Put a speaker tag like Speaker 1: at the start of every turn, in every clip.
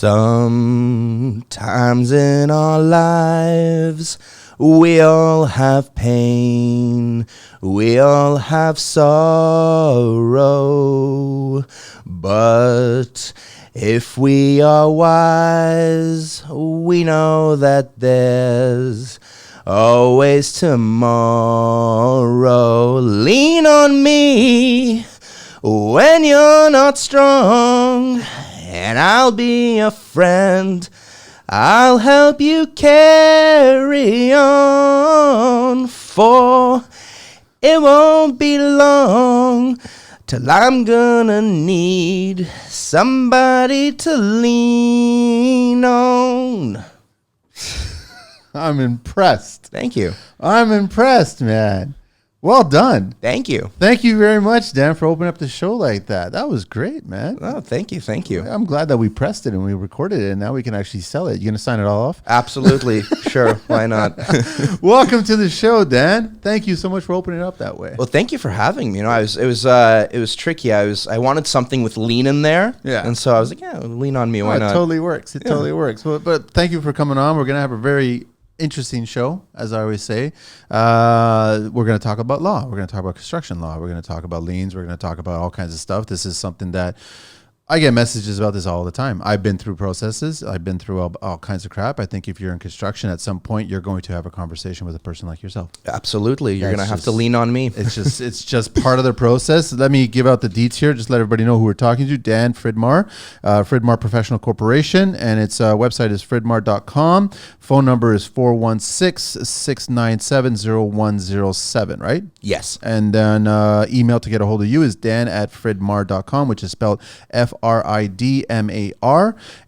Speaker 1: Sometimes in our lives, we all have pain, we all have sorrow, but if we are wise, we know that there's always tomorrow. Lean on me when you're not strong, and I'll be a friend. I'll help you carry on, for it won't be long till I'm gonna need somebody to lean on.
Speaker 2: I'm impressed.
Speaker 1: Thank you.
Speaker 2: I'm impressed, man. Well done.
Speaker 1: Thank you.
Speaker 2: Thank you very much, Dan, for opening up the show like that. That was great, man.
Speaker 1: Oh, thank you. Thank you.
Speaker 2: I'm glad that we pressed it and we recorded it, and now we can actually sell it. You going to sign it all off?
Speaker 1: Absolutely. Sure. Why not?
Speaker 2: Welcome to the show, Dan. Thank you so much for opening it up that way.
Speaker 1: Well, thank you for having me. You know, it was tricky. I wanted something with lean in there.
Speaker 2: Yeah.
Speaker 1: And so I was like, yeah, lean on me. Why not?
Speaker 2: It totally works. It totally works. But thank you for coming on. We're going to have a very interesting show, as I always say. We're going to talk about law. We're going to talk about construction law. We're going to talk about liens. We're going to talk about all kinds of stuff. This is something that I get messages about this all the time. I've been through processes. I've been through all kinds of crap. I think if you're in construction, at some point, you're going to have a conversation with a person like yourself.
Speaker 1: Absolutely. You're going to have to lean on me.
Speaker 2: It's just part of the process. Let me give out the deets here. Just let everybody know who we're talking to. Dan Fridmar, Fridmar Professional Corporation, and its website is fridmar.com. Phone number is 416-697-0107, right?
Speaker 1: Yes.
Speaker 2: And then email to get a hold of you is dan@fridmar.com, which is spelled Fridmar.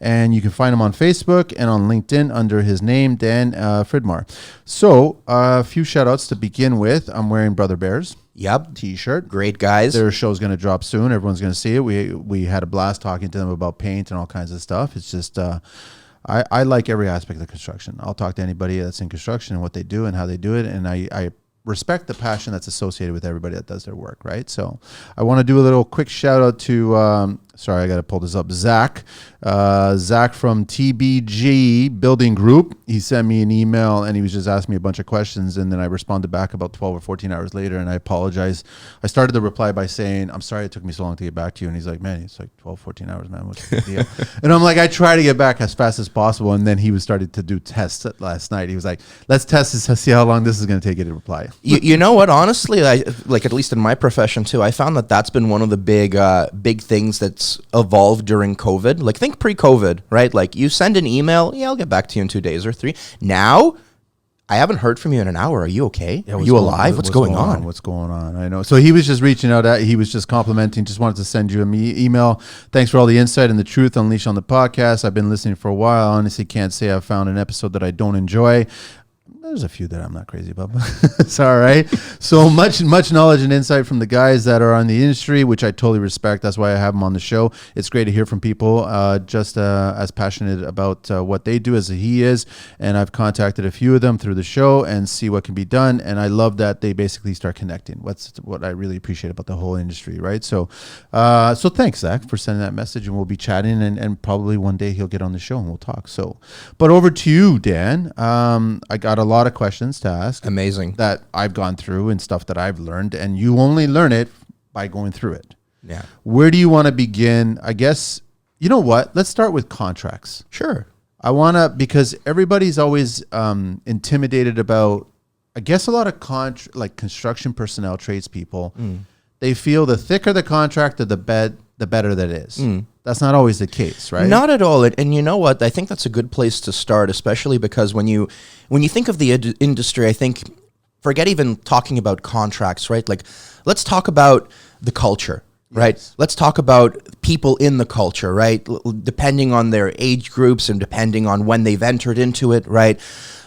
Speaker 2: And you can find him on Facebook and on LinkedIn under his name, Dan Fridmar. So a few shout outs to begin with. I'm wearing Brother Bears.
Speaker 1: Yep.
Speaker 2: T-shirt.
Speaker 1: Great guys.
Speaker 2: Their show's going to drop soon. Everyone's going to see it. We had a blast talking to them about paint and all kinds of stuff. It's just... I like every aspect of construction. I'll talk to anybody that's in construction and what they do and how they do it. And I respect the passion that's associated with everybody that does their work, right? So I want to do a little quick shout out to, sorry, I got to pull this up, Zach. Zach from TBG Building Group. He sent me an email and he was just asking me a bunch of questions, and then I responded back about 12 or 14 hours later, and I apologize. I started the reply by saying, I'm sorry it took me so long to get back to you. And he's like, man, it's like 12, 14 hours, man. What's the big deal? And I'm like, I try to get back as fast as possible. And then he was started to do tests last night. He was like, let's test this to see how long this is going to take you to reply.
Speaker 1: You know what? Honestly, like at least in my profession too, I found that that's been one of the big things that's evolved during COVID. Like think pre-COVID, right? Like you send an email, yeah, I'll get back to you in 2 days or 3. Now, I haven't heard from you in an hour. Are you okay?
Speaker 2: Yeah,
Speaker 1: are you alive? What's going on?
Speaker 2: What's going on? I know. So he was just reaching out. He was just complimenting. Just wanted to send you an email. Thanks for all the insight and the truth unleashed on the podcast. I've been listening for a while. I honestly can't say I've found an episode that I don't enjoy. There's a few that I'm not crazy about, but it's all right. So much knowledge and insight from the guys that are on the industry, which I totally respect. That's why I have them on the show. It's great to hear from people just as passionate about what they do as he is. And I've contacted a few of them through the show and see what can be done. And I love that they basically start connecting. What I really appreciate about the whole industry, right? So thanks, Zach, for sending that message, and we'll be chatting, and probably one day he'll get on the show and we'll talk. So, but over to you, Dan. I got a lot of questions to ask.
Speaker 1: Amazing.
Speaker 2: That I've gone through and stuff that I've learned, and you only learn it by going through it.
Speaker 1: Yeah.
Speaker 2: Where do you want to begin? I guess, you know what? Let's start with contracts.
Speaker 1: Sure.
Speaker 2: Because everybody's always intimidated about, I guess a lot of construction personnel, tradespeople, they feel the thicker the contract, the better that is. That's not always the case, right?
Speaker 1: Not at all. And you know what? I think that's a good place to start, especially because when you think of the industry, I think, forget even talking about contracts, right? Like, let's talk about the culture, right?
Speaker 2: Yes.
Speaker 1: Let's talk about people in the culture, right? Depending on their age groups and depending on when they've entered into it, right?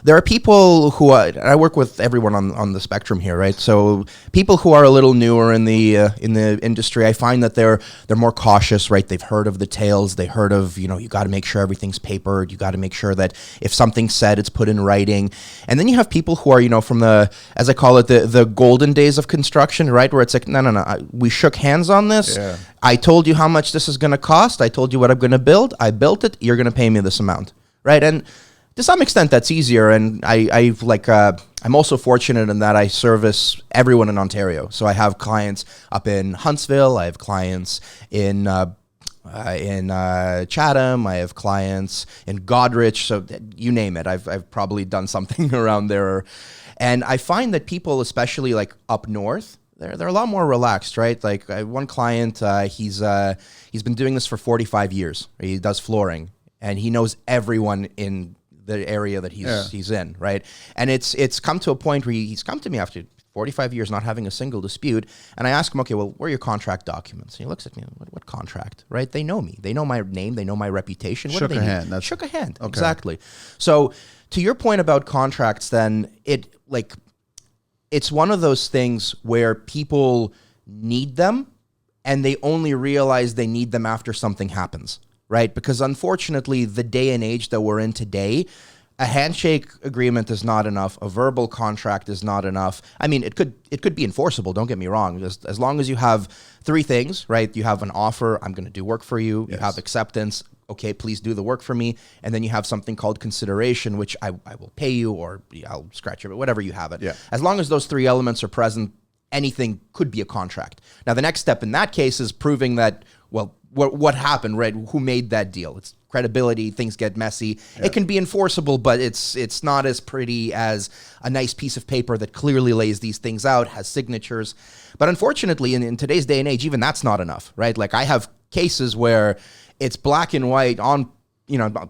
Speaker 1: There are people who I work with everyone on the spectrum here, right? So people who are a little newer in the industry, I find that they're more cautious, right? They've heard of the tales, they heard of, you got to make sure everything's papered, you got to make sure that if something's said, it's put in writing. And then you have people who are, from the, as I call it, the golden days of construction, right? Where it's like, no, we shook hands on this.
Speaker 2: Yeah.
Speaker 1: I told you how much this is going to cost. I told you what I'm going to build. I built it. You're going to pay me this amount, right? And to some extent, that's easier. And I'm also fortunate in that I service everyone in Ontario. So I have clients up in Huntsville. I have clients in Chatham. I have clients in Goderich. So you name it. I've probably done something around there. And I find that people, especially like up north, they're a lot more relaxed, right? Like one client, he's been doing this for 45 years. He does flooring, and he knows everyone in the area that he's in, right? And it's come to a point where he's come to me after 45 years not having a single dispute, and I ask him, okay, well, where are your contract documents? And he looks at me, what contract, right? They know me. They know my name. They know my reputation. What
Speaker 2: Shook
Speaker 1: do they
Speaker 2: a
Speaker 1: need?
Speaker 2: hand.
Speaker 1: Shook a hand,
Speaker 2: okay.
Speaker 1: Exactly. So to your point about contracts, then it's one of those things where people need them, and they only realize they need them after something happens, right? Because unfortunately, the day and age that we're in today, a handshake agreement is not enough. A verbal contract is not enough. I mean, it could be enforceable. Don't get me wrong. Just as long as you have three things, right? You have an offer. I'm going to do work for you. Yes. You have acceptance. Okay, please do the work for me. And then you have something called consideration, which I will pay you, or I'll scratch it, whatever you have it.
Speaker 2: Yeah.
Speaker 1: As long as those three elements are present, anything could be a contract. Now, the next step in that case is proving that, well, what happened, right? Who made that deal? It's credibility. Things get messy. Yep. It can be enforceable, but it's not as pretty as a nice piece of paper that clearly lays these things out, has signatures. But unfortunately, in today's day and age, even that's not enough, right? Like I have cases where it's black and white on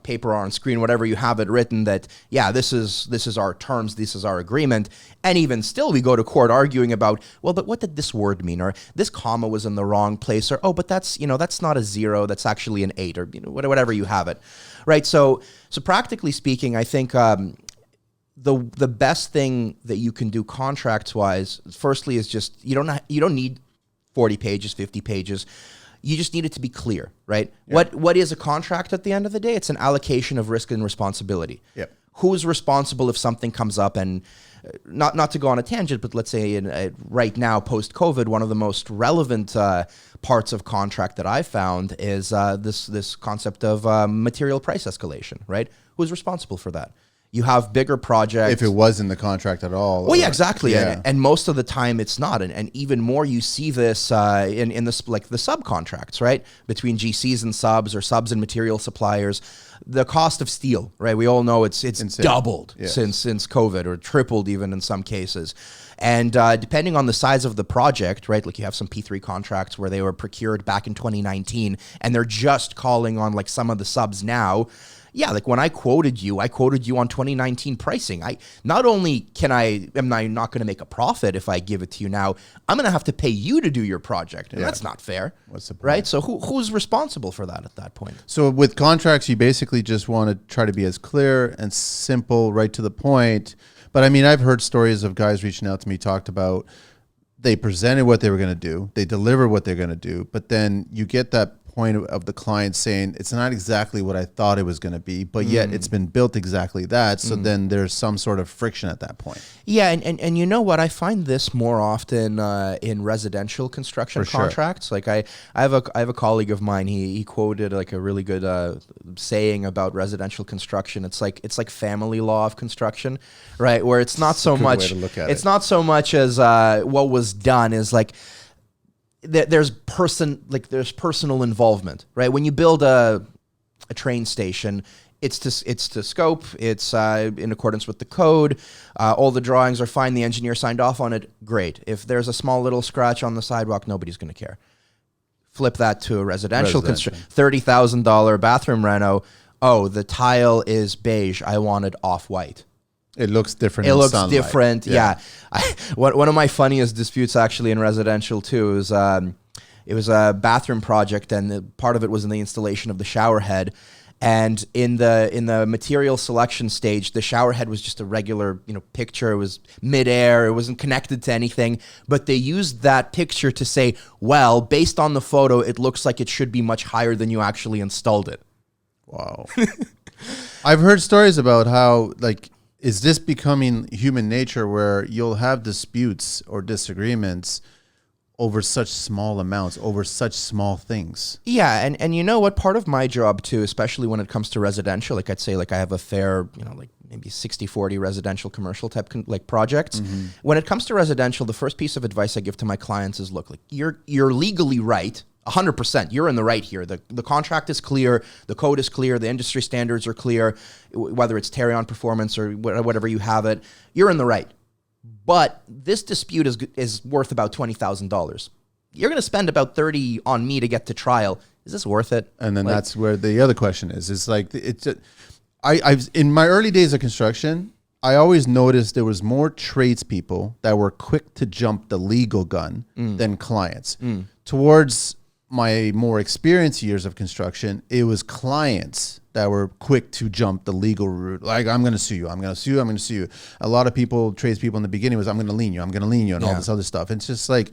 Speaker 1: paper or on screen, whatever you have it written that, yeah, this is our terms, this is our agreement. And even still, we go to court arguing about, well, but what did this word mean? Or this comma was in the wrong place, or, oh, but that's not a 0, that's actually an 8, or whatever you have it, right? So practically speaking, I think the best thing that you can do contracts wise, firstly, is just you don't need 40 pages, 50 pages. You just need it to be clear, right? Yeah. What is a contract at the end of the day? It's an allocation of risk and responsibility.
Speaker 2: Yep.
Speaker 1: Who's responsible if something comes up? And not to go on a tangent, but let's say right now, post-COVID, one of the most relevant parts of contract that I found is this concept of material price escalation, right? Who's responsible for that? You have bigger projects.
Speaker 2: If it was in the contract at all.
Speaker 1: Well, yeah, exactly. Yeah. And most of the time it's not. And even more, you see this in the subcontracts, right? Between GCs and subs, or subs and material suppliers. The cost of steel, right? We all know it's doubled since COVID, or tripled even in some cases. And depending on the size of the project, right? Like you have some P3 contracts where they were procured back in 2019, and they're just calling on like some of the subs now. Yeah, like when I quoted you on 2019 pricing. Not only am I not going to make a profit if I give it to you now, I'm going to have to pay you to do your project, and that's not fair.
Speaker 2: What's the point?
Speaker 1: Right? So who's responsible for that at that point?
Speaker 2: So with contracts, you basically just want to try to be as clear and simple, right to the point. But I mean, I've heard stories of guys reaching out to me, talked about they presented what they were going to do, they delivered what they're going to do, but then you get that point of the client saying it's not exactly what I thought it was going to be, but yet it's been built exactly that. So then there's some sort of friction at that point.
Speaker 1: Yeah, and you know what? I find this more often in residential construction contracts. Sure. Like I have a colleague of mine. He quoted like a really good saying about residential construction. It's like family law of construction, right? Where it's not so much. It's not so much as what was done is like. There's personal involvement, right? When you build a train station, it's to scope, it's in accordance with the code, all the drawings are fine, the engineer signed off on it, great. If there's a small little scratch on the sidewalk, nobody's going to care. Flip that to a residential construction, $30,000 bathroom reno. Oh, the tile is beige, I want it off-white.
Speaker 2: It looks different.
Speaker 1: It looks different. Yeah. One of my funniest disputes actually in residential too is it was a bathroom project, and part of it was in the installation of the shower head. And in the material selection stage, the shower head was just a regular picture. It was midair. It wasn't connected to anything. But they used that picture to say, well, based on the photo, it looks like it should be much higher than you actually installed it.
Speaker 2: Wow. I've heard stories about how is this becoming human nature where you'll have disputes or disagreements over such small amounts, over such small things.
Speaker 1: Yeah, and you know what? Part of my job too, especially when it comes to residential, like I'd say, like I have a fair, like maybe 60-40 residential commercial type like projects. When it comes to residential, the first piece of advice I give to my clients is, look, like you're legally right. 100%. You're in the right here. The contract is clear. The code is clear. The industry standards are clear. Whether it's Terry-on performance or whatever you have it, you're in the right. But this dispute is worth about $20,000. You're going to spend about $30,000 on me to get to trial. Is this worth it?
Speaker 2: And then that's where the other question is. It's like I've in my early days of construction, I always noticed there was more tradespeople that were quick to jump the legal gun than clients. Towards my more experienced years of construction, it was clients that were quick to jump the legal route. Like, I'm going to sue you. I'm going to sue you. I'm going to sue you. A lot of people, tradespeople in the beginning was, I'm going to lien you. I'm going to lien you and all this other stuff. And it's just like,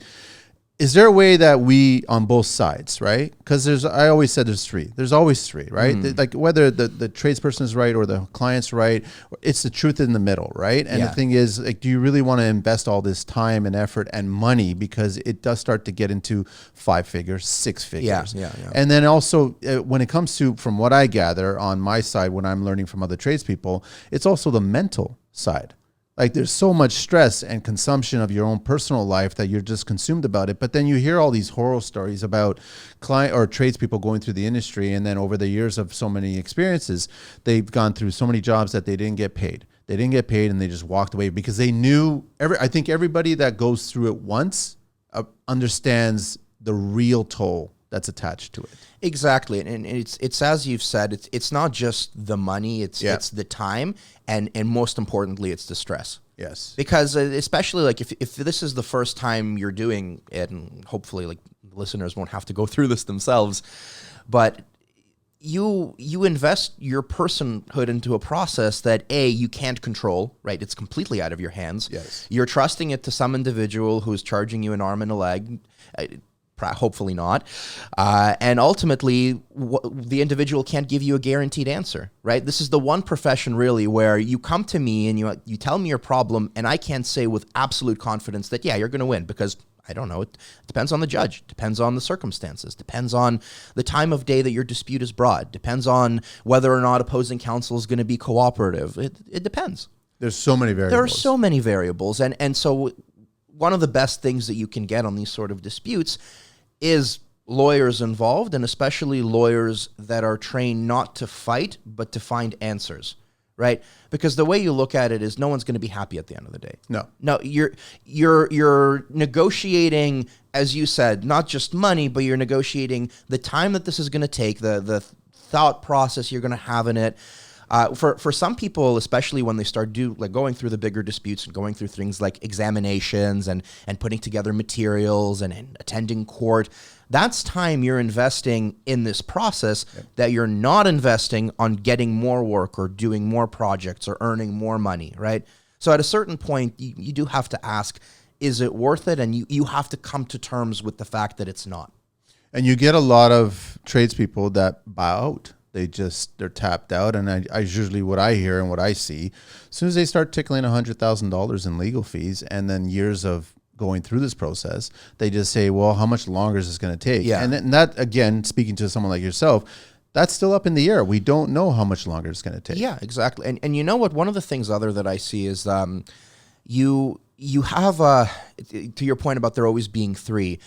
Speaker 2: is there a way that we, on both sides, right? Because I always said there's three. There's always three, right? Like whether the tradesperson is right or the client's right, it's the truth in the middle, right? And the thing is, like, do you really want to invest all this time and effort and money? Because it does start to get into 5 figures, 6 figures.
Speaker 1: Yeah.
Speaker 2: And then also, when it comes to, from what I gather on my side, when I'm learning from other tradespeople, it's also the mental side. Like, there's so much stress and consumption of your own personal life that you're just consumed about it. But then you hear all these horror stories about client or tradespeople going through the industry, and then over the years of so many experiences, they've gone through so many jobs that they didn't get paid. They didn't get paid, and they just walked away because they knew. I think everybody that goes through it once understands the real toll that's attached to it. Exactly.
Speaker 1: And it's as you've said, it's not just the money, it's the time, and most importantly, it's the stress.
Speaker 2: Yes.
Speaker 1: Because especially like if this is the first time you're doing it, and hopefully like listeners won't have to go through this themselves, but you invest your personhood into a process that you can't control, right? It's completely out of your hands.
Speaker 2: Yes.
Speaker 1: You're trusting it to some individual who's charging you an arm and a leg. Hopefully not. And ultimately, the individual can't give you a guaranteed answer, right? This is the one profession really where you come to me and you tell me your problem, and I can't say with absolute confidence that, you're going to win, because I don't know. It depends on the judge, depends on the circumstances, depends on the time of day that your dispute is brought, depends on whether or not opposing counsel is going to be cooperative. It depends.
Speaker 2: There's so many variables.
Speaker 1: There are so many variables. And so one of the best things that you can get on these sort of disputes is lawyers involved, and especially lawyers that are trained not to fight, but to find answers, right? Because the way you look at it is no one's going to be happy at the end of the day. No, you're negotiating, as you said, not just money, but you're negotiating the time that this is going to take, the thought process you're going to have in it. For some people, especially when they start going through the bigger disputes and going through things like examinations and putting together materials and attending court, that's time you're investing in this process that you're not investing on getting more work or doing more projects or earning more money, right? So at a certain point, you do have to ask, is it worth it? And you have to come to terms with the fact that it's not.
Speaker 2: And you get a lot of tradespeople that bow out. They're tapped out, and I usually, what I hear and what I see, as soon as they start tickling $100,000 in legal fees and then years of going through this process, they just say, well, how much longer is this going to take?
Speaker 1: Yeah.
Speaker 2: And that, again, speaking to someone like yourself, that's still up in the air. We don't know how much longer it's going to take.
Speaker 1: Yeah, exactly. And you know what? One of the things other that I see is you have, to your point about there always being three,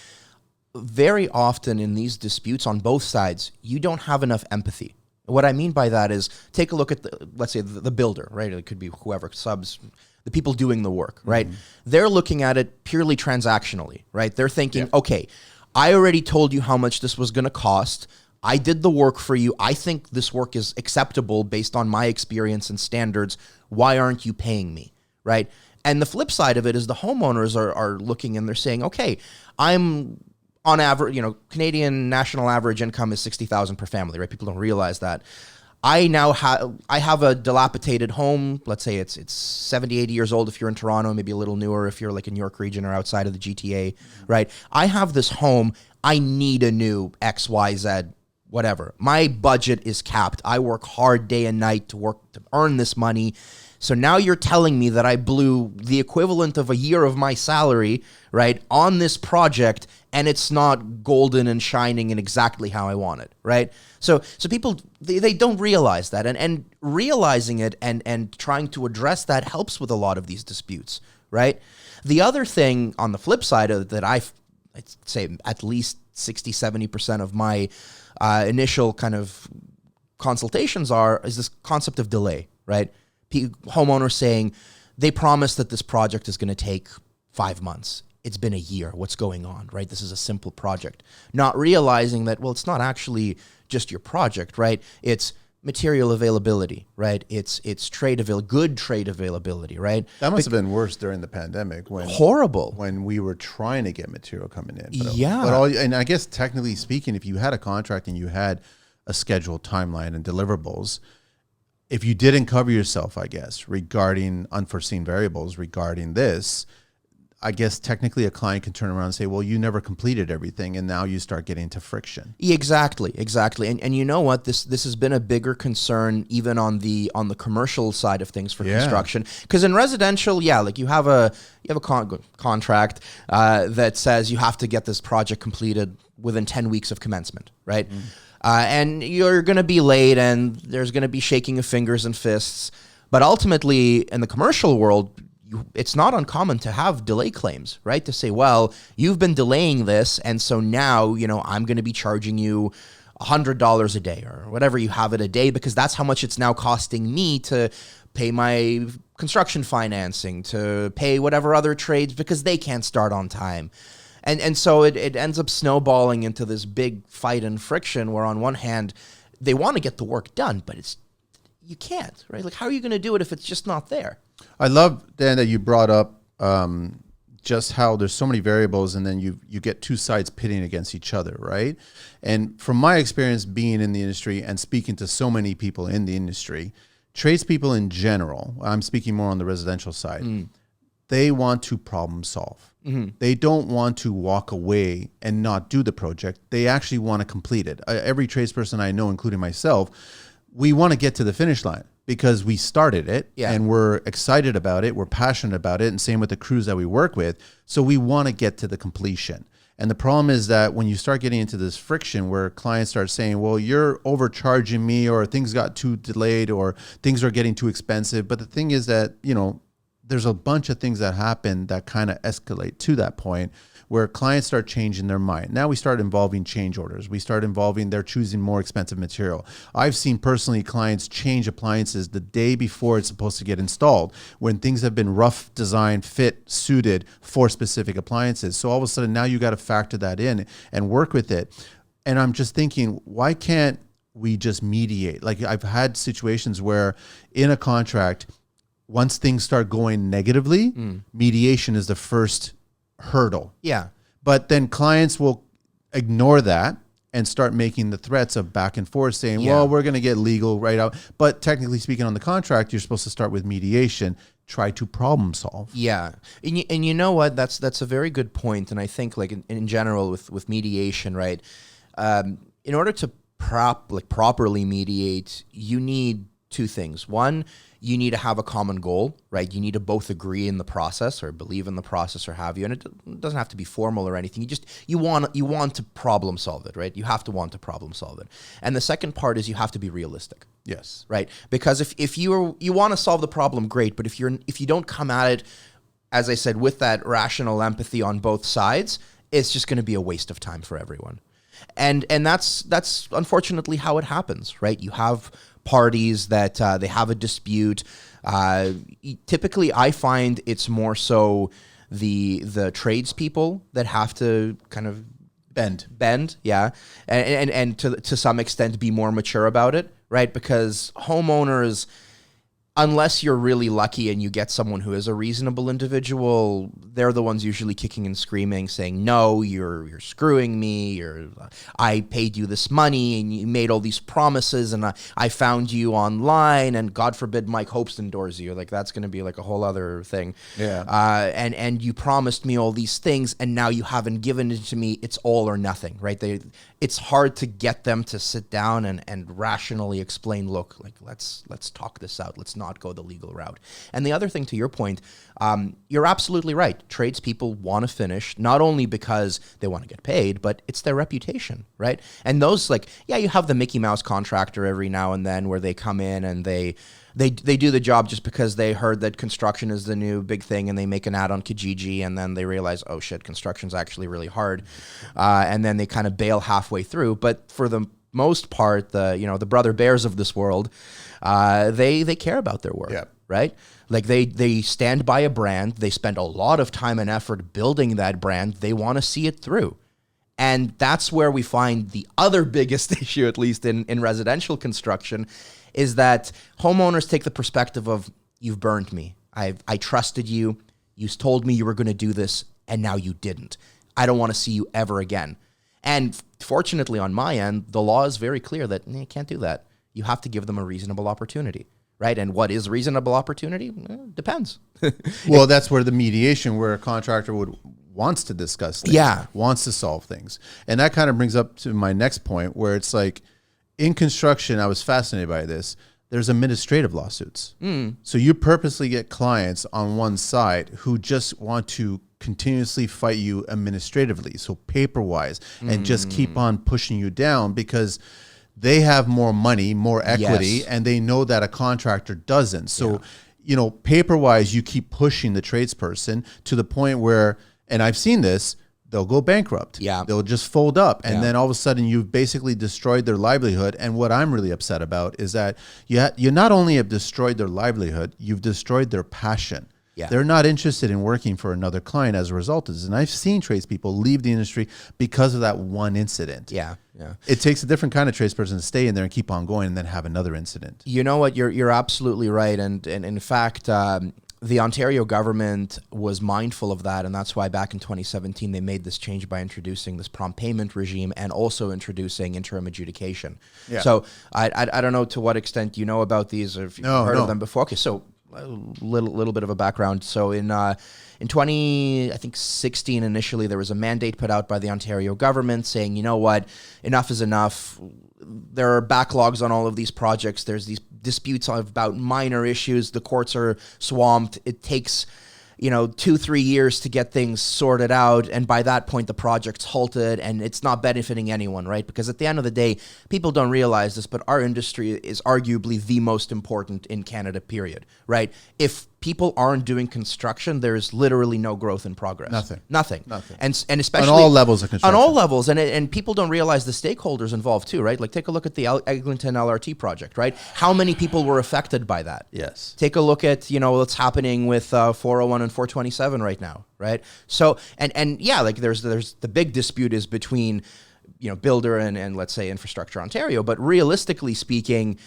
Speaker 1: very often in these disputes on both sides, you don't have enough empathy. What I mean by that is, take a look at let's say the builder, right? It could be whoever, subs, the people doing the work, right? They're looking at it purely transactionally, right? They're thinking, okay, I already told you how much this was going to cost. I did the work for you. I think this work is acceptable based on my experience and standards. Why aren't you paying me, right? And the flip side of it is the homeowners are looking and they're saying, okay, I'm on average, Canadian national average income is $60,000 per family, right? People don't realize that. I have a dilapidated home. Let's say it's 70, 80 years old if you're in Toronto, maybe a little newer if you're like in York region or outside of the GTA, right? I have this home. I need a new X, Y, Z, whatever. My budget is capped. I work hard day and night to earn this money. So now you're telling me that I blew the equivalent of a year of my salary, right, on this project, and it's not golden and shining and exactly how I want it, right? So people, they don't realize that, and realizing it and trying to address that helps with a lot of these disputes, right? The other thing on the flip side of that, I'd say at least 60, 70% of my initial kind of consultations is this concept of delay, right? Homeowners saying they promised that this project is going to take 5 months. It's been a year. What's going on, right? This is a simple project. Not realizing that, well, it's not actually just your project, right? It's material availability, right? It's good trade availability, right?
Speaker 2: That must have been worse during the pandemic when
Speaker 1: horrible
Speaker 2: when we were trying to get material coming in. And I guess technically speaking, if you had a contract and you had a scheduled timeline and deliverables, if you didn't cover yourself, I guess, regarding unforeseen variables regarding this, I guess technically a client can turn around and say, well, you never completed everything, and now you start getting to friction.
Speaker 1: Exactly. And you know what? This has been a bigger concern even on the commercial side of things for construction. Because in residential, like you have a contract that says you have to get this project completed within 10 weeks of commencement, right? Mm. And you're going to be late, and there's going to be shaking of fingers and fists. But ultimately, in the commercial world, it's not uncommon to have delay claims, right? To say, well, you've been delaying this, and so now, I'm going to be charging you $100 a day or whatever you have it a day, because that's how much it's now costing me to pay my construction financing, to pay whatever other trades because they can't start on time. And so it ends up snowballing into this big fight and friction where on one hand, they want to get the work done, but you can't, right? Like, how are you going to do it if it's just not there?
Speaker 2: I love, Dan, that you brought up just how there's so many variables, and then you get two sides pitting against each other, right? And from my experience being in the industry and speaking to so many people in the industry, tradespeople in general, I'm speaking more on the residential side, they want to problem solve. Mm-hmm. They don't want to walk away and not do the project. They actually want to complete it. Every tradesperson I know, including myself, we want to get to the finish line because we started it and we're excited about it. We're passionate about it. And same with the crews that we work with. So we want to get to the completion. And the problem is that when you start getting into this friction where clients start saying, well, you're overcharging me, or things got too delayed, or things are getting too expensive. But the thing is that, there's a bunch of things that happen that kind of escalate to that point where clients start changing their mind. Now we start involving change orders. We start involving they're choosing more expensive material. I've seen personally clients change appliances the day before it's supposed to get installed when things have been rough design, fit, suited for specific appliances. So all of a sudden now you got to factor that in and work with it. And I'm just thinking, why can't we just mediate? Like, I've had situations where in a contract, once things start going negatively, mediation is the first hurdle.
Speaker 1: Yeah.
Speaker 2: But then clients will ignore that and start making the threats of back and forth saying, well, we're going to get legal right out. But technically speaking on the contract, you're supposed to start with mediation, try to problem solve.
Speaker 1: Yeah. And you know what? That's a very good point. And I think like in general with mediation, right? In order to properly mediate, you need two things. One, you need to have a common goal, right? You need to both agree in the process or believe in the process or have you. And it doesn't have to be formal or anything. You want to problem solve it, right? You have to want to problem solve it. And the second part is you have to be realistic.
Speaker 2: Yes.
Speaker 1: Right? Because if you want to solve the problem, great. But if you don't come at it, as I said, with that rational empathy on both sides, it's just going to be a waste of time for everyone. And that's unfortunately how it happens, right? You have parties that they have a dispute. Typically, I find it's more so the tradespeople that have to kind of bend, yeah, and to some extent be more mature about it, right? Because homeowners, unless you're really lucky and you get someone who is a reasonable individual, they're the ones usually kicking and screaming, saying, no, you're screwing me, I paid you this money and you made all these promises and I found you online and God forbid Mike Hopes endorses you. Like, that's going to be like a whole other thing.
Speaker 2: Yeah.
Speaker 1: And you promised me all these things and now you haven't given it to me. It's all or nothing, right? It's hard to get them to sit down and rationally explain, look, like, let's talk this out. Let's not not go the legal route. And the other thing, to your point, you're absolutely right. Tradespeople want to finish, not only because they want to get paid, but it's their reputation, right? And those, like, yeah, you have the Mickey Mouse contractor every now and then where they come in and they do the job just because they heard that construction is the new big thing, and they make an ad on Kijiji, and then they realize, oh shit, construction's actually really hard, and then they kind of bail halfway through. But for the most part, the brother bears of this world, they care about their work, right? Like they stand by a brand, they spend a lot of time and effort building that brand, they want to see it through. And that's where we find the other biggest issue, at least in residential construction, is that homeowners take the perspective of, you've burned me. I trusted you. You told me you were going to do this, and now you didn't. I don't want to see you ever again. And fortunately, on my end, the law is very clear that you can't do that. You have to give them a reasonable opportunity, right? And what is reasonable opportunity? Depends.
Speaker 2: Well, that's where the mediation, where a contractor wants to discuss things, wants to solve things. And that kind of brings up to my next point, where it's like, in construction, I was fascinated by this. There's administrative lawsuits. So you purposely get clients on one side who just want to continuously fight you administratively, so paper-wise, and just keep on pushing you down because they have more money, more equity, and they know that a contractor doesn't. So, paper-wise, you keep pushing the tradesperson to the point where, and I've seen this, they'll go bankrupt. They'll just fold up. And then all of a sudden you've basically destroyed their livelihood. And what I'm really upset about is that you not only have destroyed their livelihood, you've destroyed their passion. They're not interested in working for another client as a result of this. And I've seen tradespeople leave the industry because of that one incident. It takes a different kind of tradesperson to stay in there and keep on going and then have another incident.
Speaker 1: You know what? You're absolutely right. And in fact, the Ontario government was mindful of that, and that's why back in 2017 they made this change by introducing this prompt payment regime and also introducing interim adjudication. So I don't know to what extent you know about these, or if you've heard of them before. Okay, so a little bit of a background. So in 2016 initially, there was a mandate put out by the Ontario government saying, you know what, enough is enough. There are backlogs on all of these projects. There's these disputes about minor issues. The courts are swamped. It takes 2-3 years to get things sorted out, and by that point the project's halted and it's not benefiting anyone, right? Because at the end of the day, people don't realize this, but our industry is arguably the most important in Canada, period, right? If people aren't doing construction, there's literally no growth in progress. Nothing. And especially
Speaker 2: on all levels of construction.
Speaker 1: On all levels, and people don't realize the stakeholders involved too, right? Like take a look at the Eglinton LRT project, right? How many people were affected by that?
Speaker 2: Yes.
Speaker 1: Take a look at what's happening with 401 and 427 right now, right? So and yeah, like there's the big dispute is between builder and let's say Infrastructure Ontario, but realistically speaking,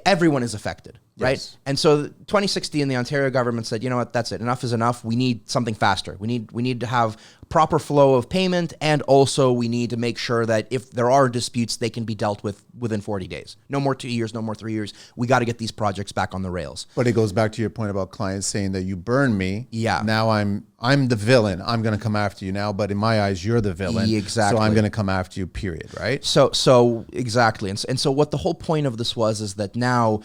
Speaker 1: everyone is affected, right?
Speaker 2: Yes.
Speaker 1: And so 2016, the Ontario government said, you know what, that's it. Enough is enough. We need something faster. We need to have proper flow of payment, and also we need to make sure that if there are disputes, they can be dealt with within 40 days. No more 2 years, no more 3 years. We got to get these projects back on the rails.
Speaker 2: But it goes back to your point about clients saying that you burned me.
Speaker 1: Yeah.
Speaker 2: Now I'm the villain. I'm going to come after you now, but in my eyes, you're the villain.
Speaker 1: Exactly.
Speaker 2: So I'm going to come after you, period, right?
Speaker 1: So exactly. And so what the whole point of this was is that now,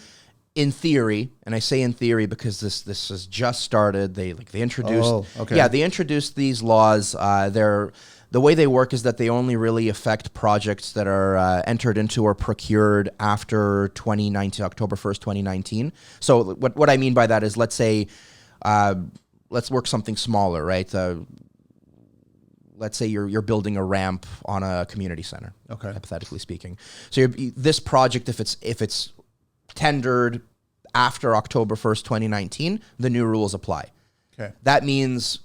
Speaker 1: in theory, and I say in theory because this has just started. They introduced they introduced these laws. The way they work is that they only really affect projects that are entered into or procured after 2019, October 1st, 2019. So what I mean by that is, let's say, let's work something smaller, right? Let's say you're building a ramp on a community center, hypothetically speaking. So this project, if it's tendered after October 1st, 2019, the new rules apply.
Speaker 2: Okay.
Speaker 1: That means,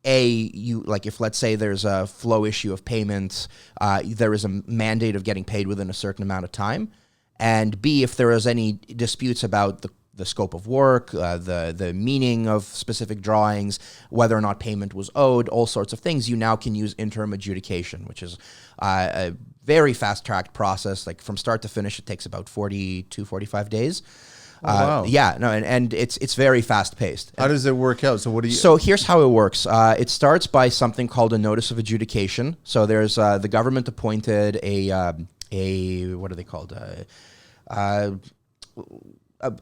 Speaker 1: if let's say there's a flow issue of payments, there is a mandate of getting paid within a certain amount of time. And B, if there is any disputes about the scope of work, the meaning of specific drawings, whether or not payment was owed, all sorts of things, you now can use interim adjudication, which is a very fast-tracked process. Like from start to finish, it takes about 45 days.
Speaker 2: Wow.
Speaker 1: And it's very fast-paced.
Speaker 2: How does it work out?
Speaker 1: So here's how it works. It starts by something called a notice of adjudication. So there's the government appointed a what are they called?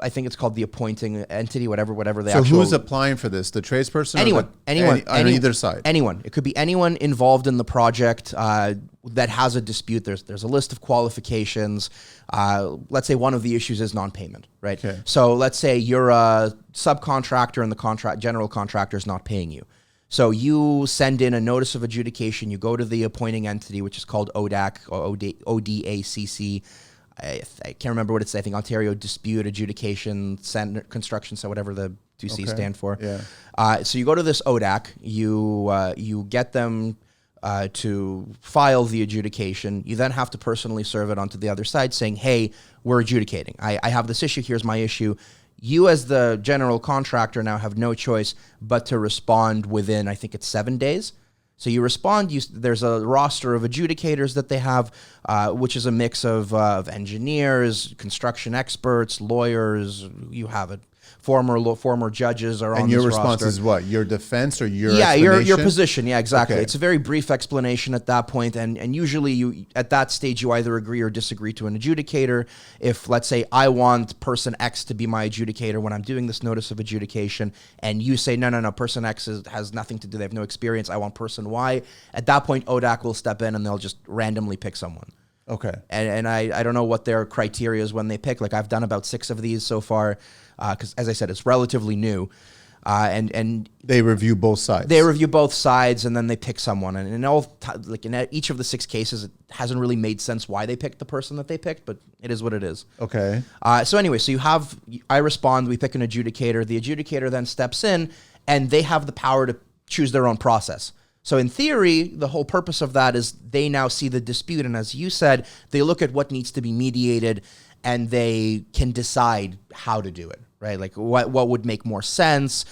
Speaker 1: I think it's called the appointing entity, whatever the
Speaker 2: So
Speaker 1: actual.
Speaker 2: who's applying for this? The tradesperson?
Speaker 1: Anyone
Speaker 2: on either side?
Speaker 1: Anyone. It could be anyone involved in the project that has a dispute. There's a list of qualifications. Let's say one of the issues is non-payment, right?
Speaker 2: Okay.
Speaker 1: So let's say you're a subcontractor and the general contractor is not paying you. So you send in a notice of adjudication. You go to the appointing entity, which is called ODAC or ODACC. I can't remember what it's. I think Ontario Dispute Adjudication Construction, so whatever the two C's stand for.
Speaker 2: Yeah.
Speaker 1: So you go to this ODAC. You get them to file the adjudication. You then have to personally serve it onto the other side, saying, "Hey, we're adjudicating. I have this issue. Here's my issue." You as the general contractor now have no choice but to respond within, I think it's 7 days. So you respond, there's a roster of adjudicators that they have, which is a mix of engineers, construction experts, lawyers, you have it. Former judges are on this roster.
Speaker 2: And your response is what? Your defense or your
Speaker 1: your position. Yeah, exactly.
Speaker 2: Okay.
Speaker 1: It's a very brief explanation at that point, and usually you at that stage you either agree or disagree to an adjudicator. If, let's say, I want person X to be my adjudicator when I'm doing this notice of adjudication, and you say no, person X has nothing to do, they have no experience, I want person Y. At that point, ODAC will step in and they'll just randomly pick someone.
Speaker 2: Okay.
Speaker 1: And I don't know what their criteria is when they pick. Like, I've done about 6 of these so far, because as I said, it's relatively new. And
Speaker 2: they review both sides.
Speaker 1: They review both sides, and then they pick someone. And in each of the 6 cases, it hasn't really made sense why they picked the person that they picked, but it is what it is.
Speaker 2: Okay.
Speaker 1: So anyway, I respond, we pick an adjudicator. The adjudicator then steps in, and they have the power to choose their own process. So in theory, the whole purpose of that is they now see the dispute, and as you said, they look at what needs to be mediated, and they can decide how to do it, right? Like what would make more sense,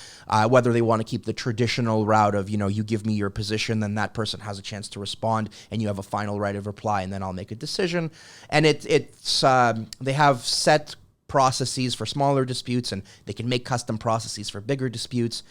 Speaker 1: whether they want to keep the traditional route of, you give me your position, then that person has a chance to respond, and you have a final right of reply, and then I'll make a decision. And they have set processes for smaller disputes, and they can make custom processes for bigger disputes.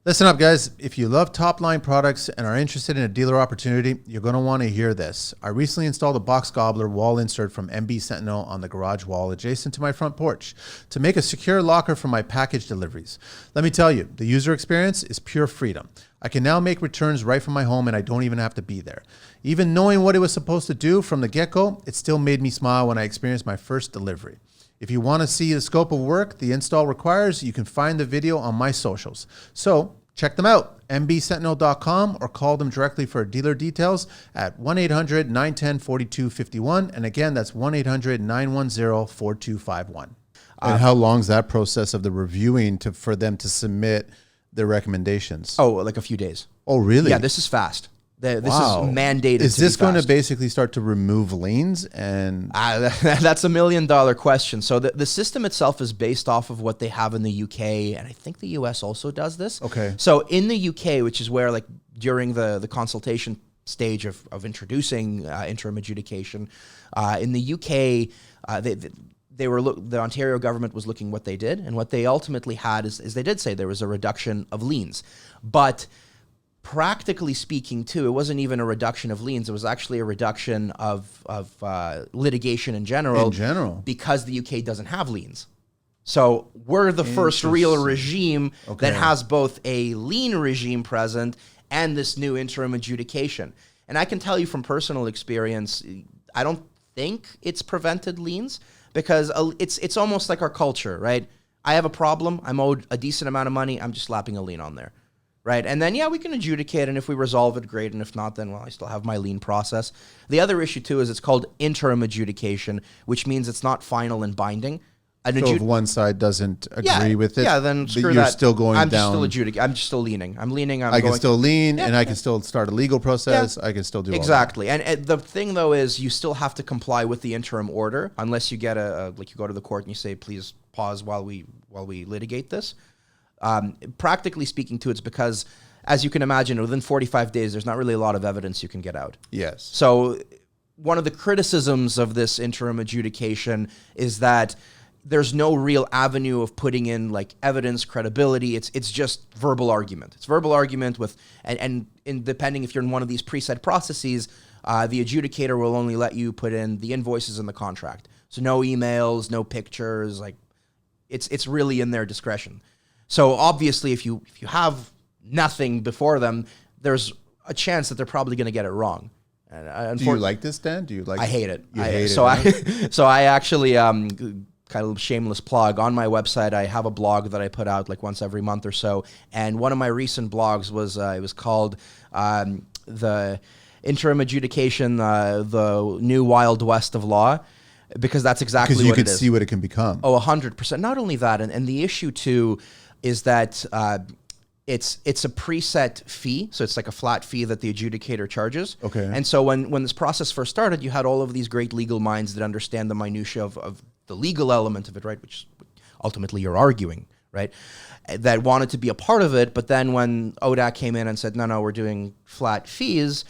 Speaker 2: Listen up, guys. If you love top-line products and are interested in a dealer opportunity, you're going to want to hear this. I recently installed a Box Gobbler wall insert from MB Sentinel on the garage wall adjacent to my front porch to make a secure locker for my package deliveries. Let me tell you, the user experience is pure freedom. I can now make returns right from my home, and I don't even have to be there. Even knowing what it was supposed to do from the get-go, it still made me smile when I experienced my first delivery. If you want to see the scope of work the install requires, you can find the video on my socials. So check them out, mbsentinel.com, or call them directly for dealer details at 1-800-910-4251. And again, that's 1-800-910-4251. And how long is that process of the reviewing for them to submit their recommendations?
Speaker 1: Oh, like a few days.
Speaker 2: Oh, really?
Speaker 1: Yeah, this is fast. This
Speaker 2: Wow.
Speaker 1: is mandated.
Speaker 2: Is this going to
Speaker 1: fast.
Speaker 2: basically start to remove liens? And
Speaker 1: That's $1 million question. So the system itself is based off of what they have in the UK, and I think the US also does this.
Speaker 2: Okay.
Speaker 1: So in the UK, which is where, like, during the consultation stage of introducing interim adjudication, in the UK, the Ontario government was looking what they did, and what they ultimately had is they did say there was a reduction of liens, but practically speaking, too, it wasn't even a reduction of liens. It was actually a reduction of litigation in general.
Speaker 2: In general.
Speaker 1: Because the UK doesn't have liens. So we're the first real regime that has both a lien regime present and this new interim adjudication. And I can tell you from personal experience, I don't think it's prevented liens, because it's almost like our culture, right? I have a problem. I'm owed a decent amount of money. I'm just slapping a lien on there. Right. And then, we can adjudicate. And if we resolve it, great. And if not, then, I still have my lien process. The other issue, too, is it's called interim adjudication, which means it's not final and binding.
Speaker 2: So if one side doesn't agree with it,
Speaker 1: then screw
Speaker 2: you're
Speaker 1: that.
Speaker 2: still going down.
Speaker 1: I'm just still leaning.
Speaker 2: I can still lean, and I can still start a legal process. I can still do
Speaker 1: exactly. And the thing, though, is you still have to comply with the interim order unless you get you go to the court and you say, please pause while we litigate this. Practically speaking, too, it's because, as you can imagine, within 45 days, there's not really a lot of evidence you can get out.
Speaker 2: Yes.
Speaker 1: So one of the criticisms of this interim adjudication is that there's no real avenue of putting in, like, evidence, credibility. It's just verbal argument. It's verbal argument with, and depending if you're in one of these preset processes, the adjudicator will only let you put in the invoices in the contract. So no emails, no pictures, like, it's really in their discretion. So obviously, if you have nothing before them, there's a chance that they're probably going to get it wrong. And
Speaker 2: do you like this, Dan? Do you like?
Speaker 1: I hate it.
Speaker 2: You hate it.
Speaker 1: So I actually kind of shameless plug on my website. I have a blog that I put out like once every month or so, and one of my recent blogs was it was called the interim adjudication, the new Wild West of law, because that's exactly what it is.
Speaker 2: Because you can see what it can become.
Speaker 1: Oh, 100%. Not only that, and the issue too is that it's a preset fee, so it's like a flat fee that the adjudicator charges.
Speaker 2: Okay.
Speaker 1: And so when this process first started, you had all of these great legal minds that understand the minutia of the legal element of it, right? Which ultimately you're arguing, right? That wanted to be a part of it, but then when ODAC came in and said, no, we're doing flat fees,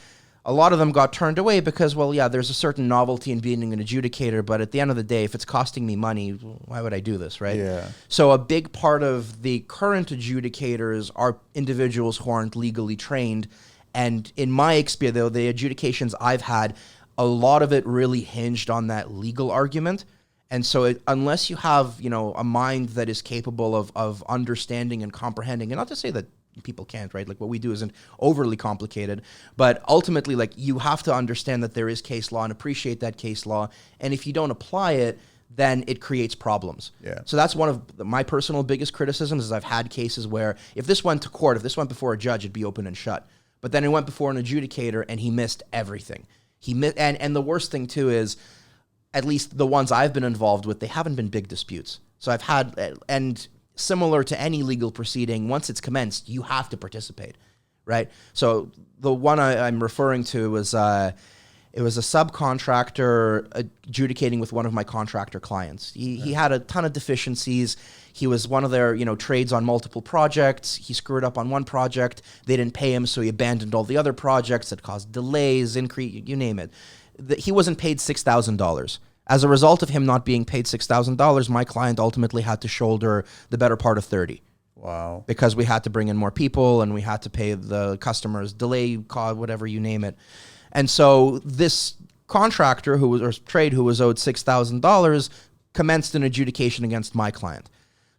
Speaker 1: a lot of them got turned away because, well, yeah, there's a certain novelty in being an adjudicator, but at the end of the day, if it's costing me money, why would I do this, right?
Speaker 2: Yeah.
Speaker 1: So a big part of the current adjudicators are individuals who aren't legally trained. And in my experience, though, the adjudications I've had, a lot of it really hinged on that legal argument. And so unless you have, a mind that is capable of understanding and comprehending, and not to say that people can't, right? Like what we do isn't overly complicated, but ultimately, like you have to understand that there is case law and appreciate that case law. And if you don't apply it, then it creates problems.
Speaker 2: Yeah.
Speaker 1: So that's one of my personal biggest criticisms is I've had cases where if this went to court, if this went before a judge, it'd be open and shut. But then it went before an adjudicator and he missed everything. And the worst thing too is, at least the ones I've been involved with, they haven't been big disputes. So I've had, and similar to any legal proceeding, once it's commenced, you have to participate, right? So the one I'm referring to was, it was a subcontractor adjudicating with one of my contractor clients. He had a ton of deficiencies. He was one of their, trades on multiple projects. He screwed up on one project. They didn't pay him, so he abandoned all the other projects. That caused delays, increase, you name it. He wasn't paid $6,000. As a result of him not being paid $6,000, my client ultimately had to shoulder the better part of $30,000.
Speaker 2: Wow.
Speaker 1: Because we had to bring in more people and we had to pay the customers delay cost, whatever you name it. And so this contractor who was owed $6,000 commenced an adjudication against my client.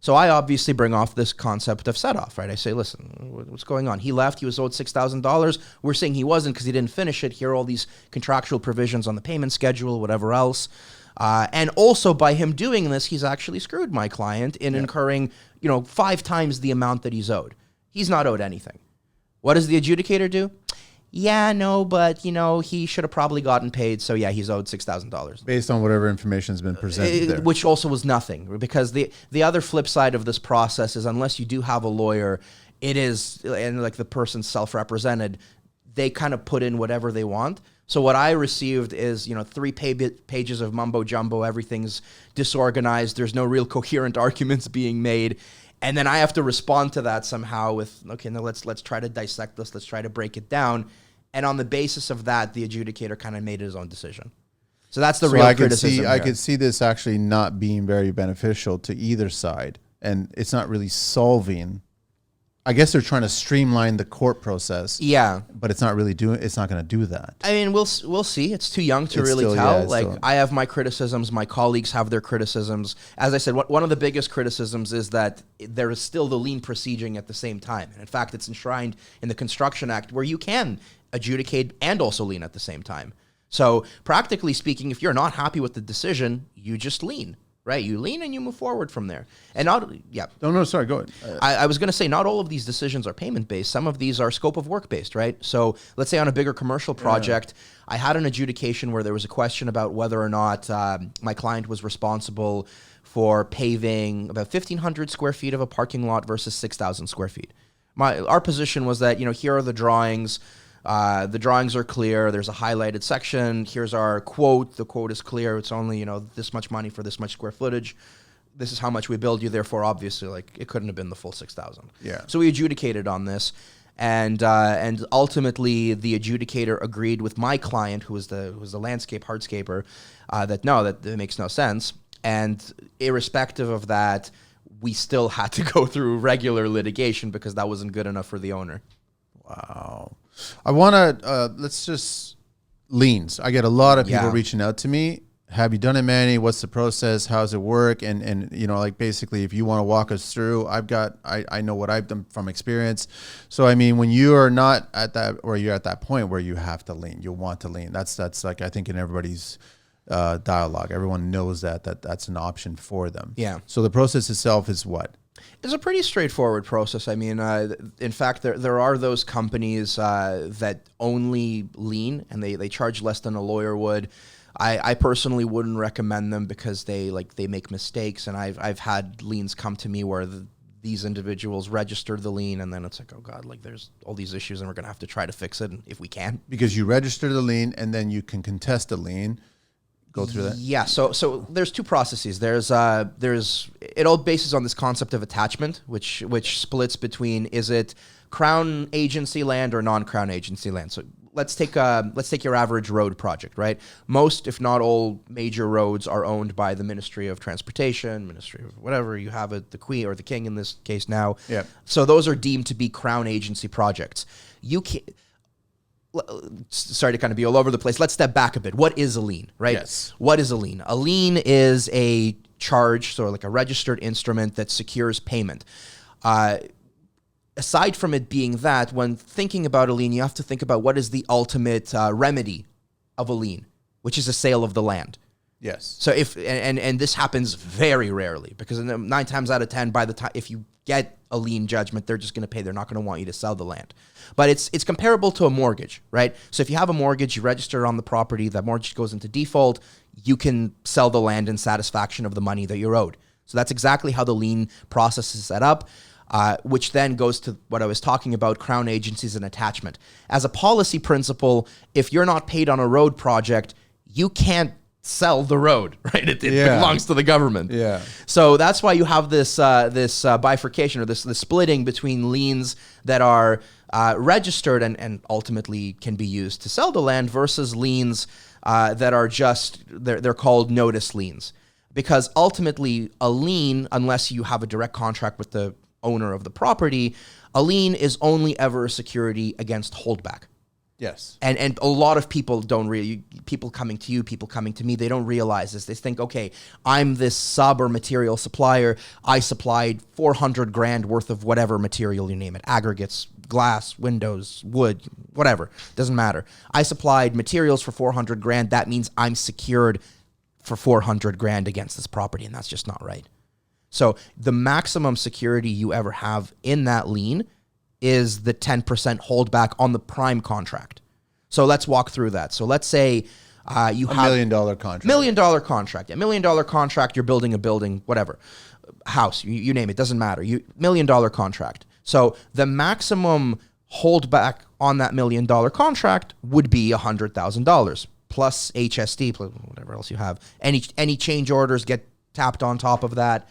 Speaker 1: So I obviously bring off this concept of set-off, right? I say, listen, what's going on? He left. He was owed $6,000. We're saying he wasn't because he didn't finish it. Here are all these contractual provisions on the payment schedule, whatever else. And also by him doing this, he's actually screwed my client in incurring, 5 times the amount that he's owed. He's not owed anything. What does the adjudicator do? Yeah, no, but, he should have probably gotten paid. So, yeah, he's owed $6,000.
Speaker 2: Based on whatever information has been presented there.
Speaker 1: Which also was nothing. Because the other flip side of this process is unless you do have a lawyer, it is, and like the person's self-represented, they kind of put in whatever they want. So what I received is, 3 pages of mumbo jumbo. Everything's disorganized. There's no real coherent arguments being made. And then I have to respond to that somehow with, okay, now let's try to dissect this. Let's try to break it down. And on the basis of that, the adjudicator kind of made his own decision. So that's the real criticism.
Speaker 2: I could see this actually not being very beneficial to either side. And it's not really solving. I guess they're trying to streamline the court process.
Speaker 1: Yeah.
Speaker 2: But it's not really it's not going to do that.
Speaker 1: I mean, we'll see. It's too young to really tell. I have my criticisms. My colleagues have their criticisms. As I said, one of the biggest criticisms is that there is still the lien proceeding at the same time. And in fact, it's enshrined in the Construction Act where you can adjudicate and also lien at the same time. So practically speaking, if you're not happy with the decision, you just lien. Right, you lien and you move forward from there. And
Speaker 2: No, sorry, go ahead.
Speaker 1: I was going to say not all of these decisions are payment-based. Some of these are scope of work-based, right? So let's say on a bigger commercial project, I had an adjudication where there was a question about whether or not my client was responsible for paving about 1,500 square feet of a parking lot versus 6,000 square feet. Our position was that, here are the drawings. The drawings are clear. There's a highlighted section. Here's our quote. The quote is clear. It's only, this much money for this much square footage. This is how much we billed you. Therefore, obviously, it couldn't have been the full 6,000.
Speaker 2: Yeah.
Speaker 1: So we adjudicated on this, and ultimately the adjudicator agreed with my client, who was the landscape hardscaper, that it makes no sense. And irrespective of that, we still had to go through regular litigation because that wasn't good enough for the owner.
Speaker 2: Wow. I want to, let's just, liens. I get a lot of people reaching out to me. have you done it, Manny? What's the process? How does it work? And you know, like basically, if you want to walk us through, I know what I've done from experience. So I mean, when you are not at that, or you're at that point where you have to lien, you want to lien. That's like, I think in everybody's dialogue, everyone knows that's an option for them.
Speaker 1: Yeah.
Speaker 2: So the process itself is what?
Speaker 1: It's a pretty straightforward process. I mean, in fact, there are those companies that only lien, and they charge less than a lawyer would. I personally wouldn't recommend them because they make mistakes, and I've had liens come to me where these individuals registered the lien, and then it's like, oh God, like there's all these issues, and we're gonna have to try to fix it if we can.
Speaker 2: Because you register the lien, and then you can contest the lien. Go through that.
Speaker 1: Yeah. So there's two processes. There's it all bases on this concept of attachment, which splits between, is it Crown agency land or non-Crown agency land. So let's take your average road project, right? Most, if not all, major roads are owned by the Ministry of Transportation, Ministry of whatever you have it, the Queen or the King in this case now.
Speaker 2: Yeah.
Speaker 1: So those are deemed to be Crown agency projects. You can. Sorry to kind of be all over the place. Let's step back a bit. What is a lien, right?
Speaker 2: Yes.
Speaker 1: What is a lien? A lien is a charge, so like a registered instrument that secures payment. Aside from it being that, when thinking about a lien, you have to think about what is the ultimate remedy of a lien, which is a sale of the land.
Speaker 2: Yes.
Speaker 1: So if and this happens very rarely, because 9 times out of 10, by the time if you get a lien judgment, they're just going to pay. They're not going to want you to sell the land. But it's comparable to a mortgage, right? So if you have a mortgage, you register on the property, that mortgage goes into default, you can sell the land in satisfaction of the money that you're owed. So that's exactly how the lien process is set up, which then goes to what I was talking about, Crown agencies and attachment. As a policy principle, if you're not paid on a road project, you can't sell the road, right? It belongs to the government.
Speaker 2: Yeah.
Speaker 1: So that's why you have this bifurcation, or this splitting between liens that are registered and ultimately can be used to sell the land versus liens that are just, they're called notice liens. Because ultimately a lien, unless you have a direct contract with the owner of the property, a lien is only ever a security against holdback.
Speaker 2: Yes.
Speaker 1: And a lot of people don't really, people coming to you, people coming to me, they don't realize this. They think, okay, I'm this sub or material supplier. I supplied $400,000 worth of whatever material, you name it, aggregates, glass, windows, wood, whatever, doesn't matter. I supplied materials for $400,000. That means I'm secured for $400,000 against this property, and that's just not right. So the maximum security you ever have in that lien is the 10% holdback on the prime contract. So let's walk through that. So let's say you have
Speaker 2: $1 million contract.
Speaker 1: $1 million contract. A $1 million contract, you're building a building, whatever, house, you name it, doesn't matter. $1 million contract. So the maximum holdback on that $1 million contract would be $100,000 plus HST, plus whatever else you have. Any change orders get tapped on top of that.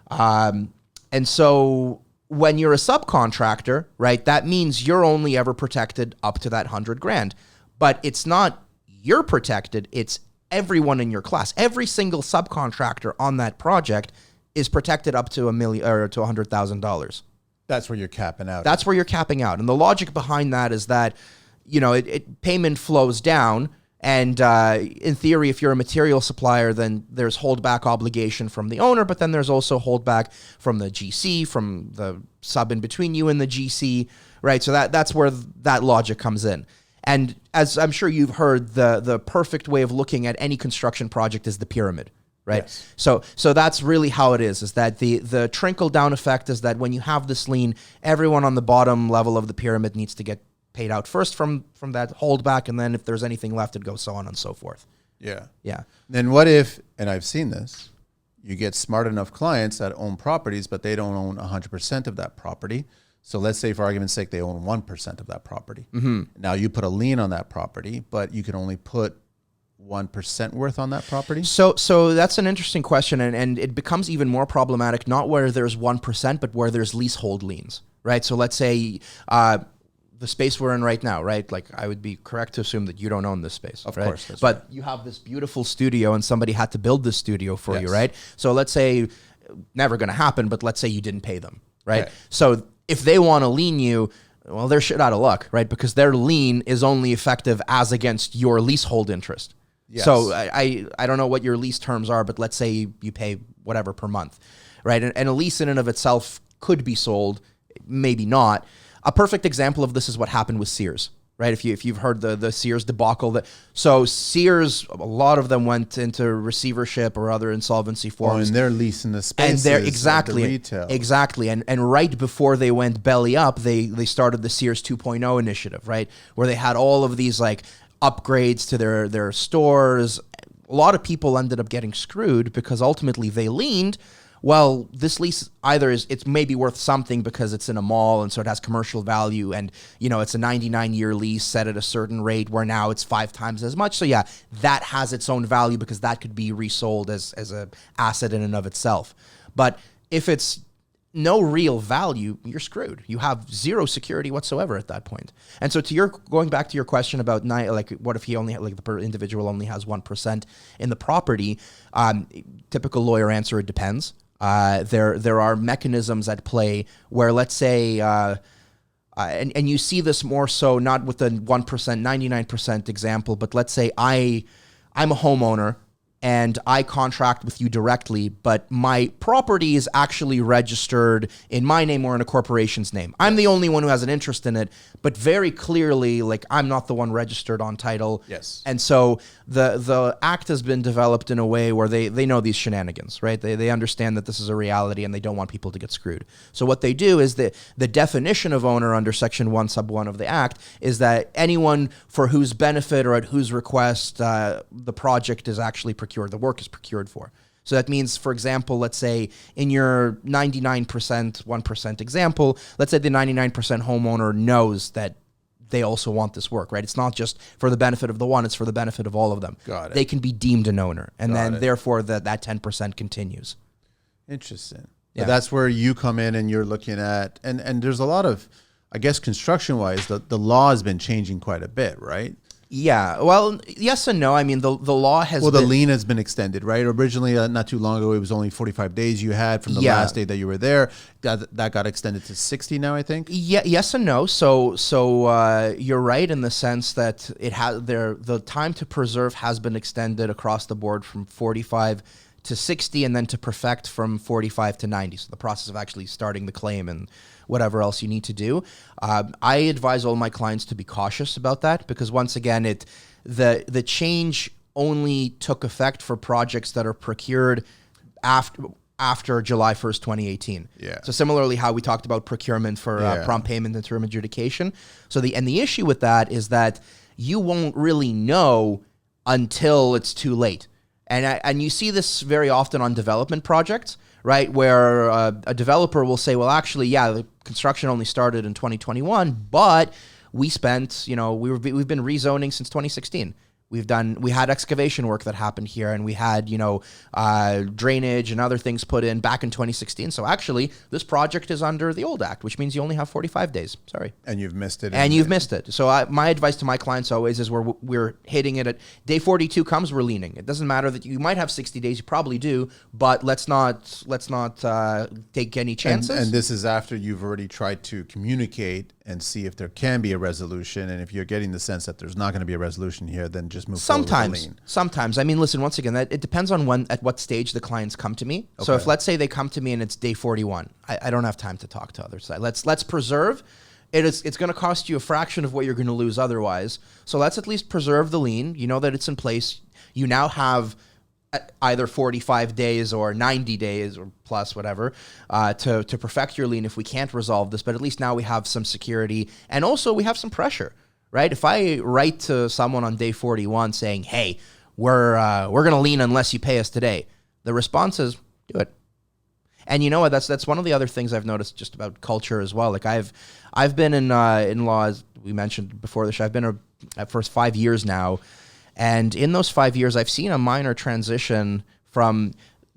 Speaker 1: And so when you're a subcontractor, right, that means you're only ever protected up to that $100,000. But it's not you're protected, it's everyone in your class. Every single subcontractor on that project is protected up to $1 million or to $100,000.
Speaker 2: That's where you're capping out.
Speaker 1: That's where you're capping out. And the logic behind that is that, you know, payment flows down. And in theory, if you're a material supplier, then there's holdback obligation from the owner, but then there's also holdback from the GC, from the sub in between you and the GC, right? So that's where that logic comes in. And as I'm sure you've heard, the perfect way of looking at any construction project is the pyramid, right?
Speaker 2: Yes.
Speaker 1: So that's really how it is that the trickle down effect is that when you have this lien, everyone on the bottom level of the pyramid needs to get paid out first from that holdback, and then if there's anything left, it goes so on and so forth.
Speaker 2: Yeah.
Speaker 1: Yeah.
Speaker 2: Then what if, and I've seen this, you get smart enough clients that own properties, but they don't own 100% of that property. So let's say, for argument's sake, they own 1% of that property. Mm-hmm. Now you put a lien on that property, but you can only put 1% worth on that property? So
Speaker 1: that's an interesting question, and it becomes even more problematic, not where there's 1%, but where there's leasehold liens, right? So let's say the space we're in right now, right? Like, I would be correct to assume that you don't own this space.
Speaker 2: Of
Speaker 1: right?
Speaker 2: course. That's
Speaker 1: but
Speaker 2: right.
Speaker 1: You have this beautiful studio and somebody had to build this studio for
Speaker 2: Yes.
Speaker 1: you, right? So let's say, never going to happen, but let's say you didn't pay them, right?
Speaker 2: Okay.
Speaker 1: So if they want to lien you, well, they're shit out of luck, right? Because their lien is only effective as against your leasehold interest.
Speaker 2: Yes.
Speaker 1: So I don't know what your lease terms are, but let's say you pay whatever per month, right? And a lease in and of itself could be sold, maybe not. A perfect example of this is what happened with Sears, right? If you've heard the Sears debacle, so Sears, a lot of them went into receivership or other insolvency forms.
Speaker 2: And they're leasing the spaces,
Speaker 1: and they're exactly
Speaker 2: the retail.
Speaker 1: Exactly. And right before they went belly up, they started the Sears 2.0 initiative, right? Where they had all of these like upgrades to their stores. A lot of people ended up getting screwed because ultimately they leaned, well, this lease either it's maybe worth something because it's in a mall and so it has commercial value, and it's a 99-year lease set at a certain rate where now it's 5 times as much. So yeah, that has its own value because that could be resold as a asset in and of itself. But if it's no real value, you're screwed. You have zero security whatsoever at that point. And so going back to your question about what if he only the individual only has 1% in the property? Typical lawyer answer: it depends. There are mechanisms at play where, let's say, and you see this more so not with the 1%, 99% example, but let's say I'm a homeowner and I contract with you directly, but my property is actually registered in my name or in a corporation's name. I'm the only one who has an interest in it, but very clearly, I'm not the one registered on title.
Speaker 2: Yes.
Speaker 1: And so the act has been developed in a way where they know these shenanigans, right? They understand that this is a reality and they don't want people to get screwed. So what they do is the definition of owner under Section 1, Sub 1 of the Act is that anyone for whose benefit or at whose request the project is actually procured, the work is procured for. So that means, for example, let's say in your 99%, 1% example, let's say the 99% homeowner knows that they also want this work, right? It's not just for the benefit of the one, it's for the benefit of all of them.
Speaker 2: Got it.
Speaker 1: They can be deemed an owner. And therefore that 10% continues.
Speaker 2: Interesting.
Speaker 1: Yeah.
Speaker 2: But that's where you come in and you're looking at, and there's a lot of, I guess, construction-wise, the law has been changing quite a bit, right?
Speaker 1: Yeah, well, yes and no. I mean, the law has
Speaker 2: the lien has been extended, right? Originally, not too long ago, it was only 45 days you had from the last day that you were there. That got extended to 60 now, I think.
Speaker 1: Yeah, yes and no. So you're right in the sense that the time to preserve has been extended across the board from 45 to 60, and then to perfect from 45 to 90. So the process of actually starting the claim and whatever else you need to do. I advise all my clients to be cautious about that because, once again, the change only took effect for projects that are procured after July 1st, 2018.
Speaker 2: Yeah.
Speaker 1: So similarly, how we talked about procurement for prompt payment, interim adjudication. So the issue with that is that you won't really know until it's too late. And you see this very often on development projects, right, where a developer will say, well, actually, yeah, the construction only started in 2021, but we spent, we've been rezoning since 2016. We had excavation work that happened here, and we had, drainage and other things put in back in 2016. So actually, this project is under the old act, which means you only have 45 days. Sorry.
Speaker 2: And you've missed it.
Speaker 1: And you've missed it. So my advice to my clients always is we're hitting it at day 42 comes, we're leaning. It doesn't matter that you might have 60 days, you probably do, but let's not take any chances.
Speaker 2: And this is after you've already tried to communicate and see if there can be a resolution. And if you're getting the sense that there's not going to be a resolution here, then just move forward with the lien.
Speaker 1: Sometimes. I mean, listen, once again, it depends on at what stage the clients come to me. Okay. So if, let's say, they come to me and it's day 41, I don't have time to talk to other side. Let's preserve. It's going to cost you a fraction of what you're going to lose otherwise. So let's at least preserve the lien. You know that it's in place. You now have either 45 days or 90 days or plus whatever to perfect your lien if we can't resolve this. But at least now we have some security, and also we have some pressure, right? If I write to someone on day 41 saying, hey, we're going to lien unless you pay us today, the response is, do it. And you know what? That's one of the other things I've noticed just about culture as well. Like I've been in law, as we mentioned before the show. I've been for 5 years now. And in those 5 years, I've seen a minor transition from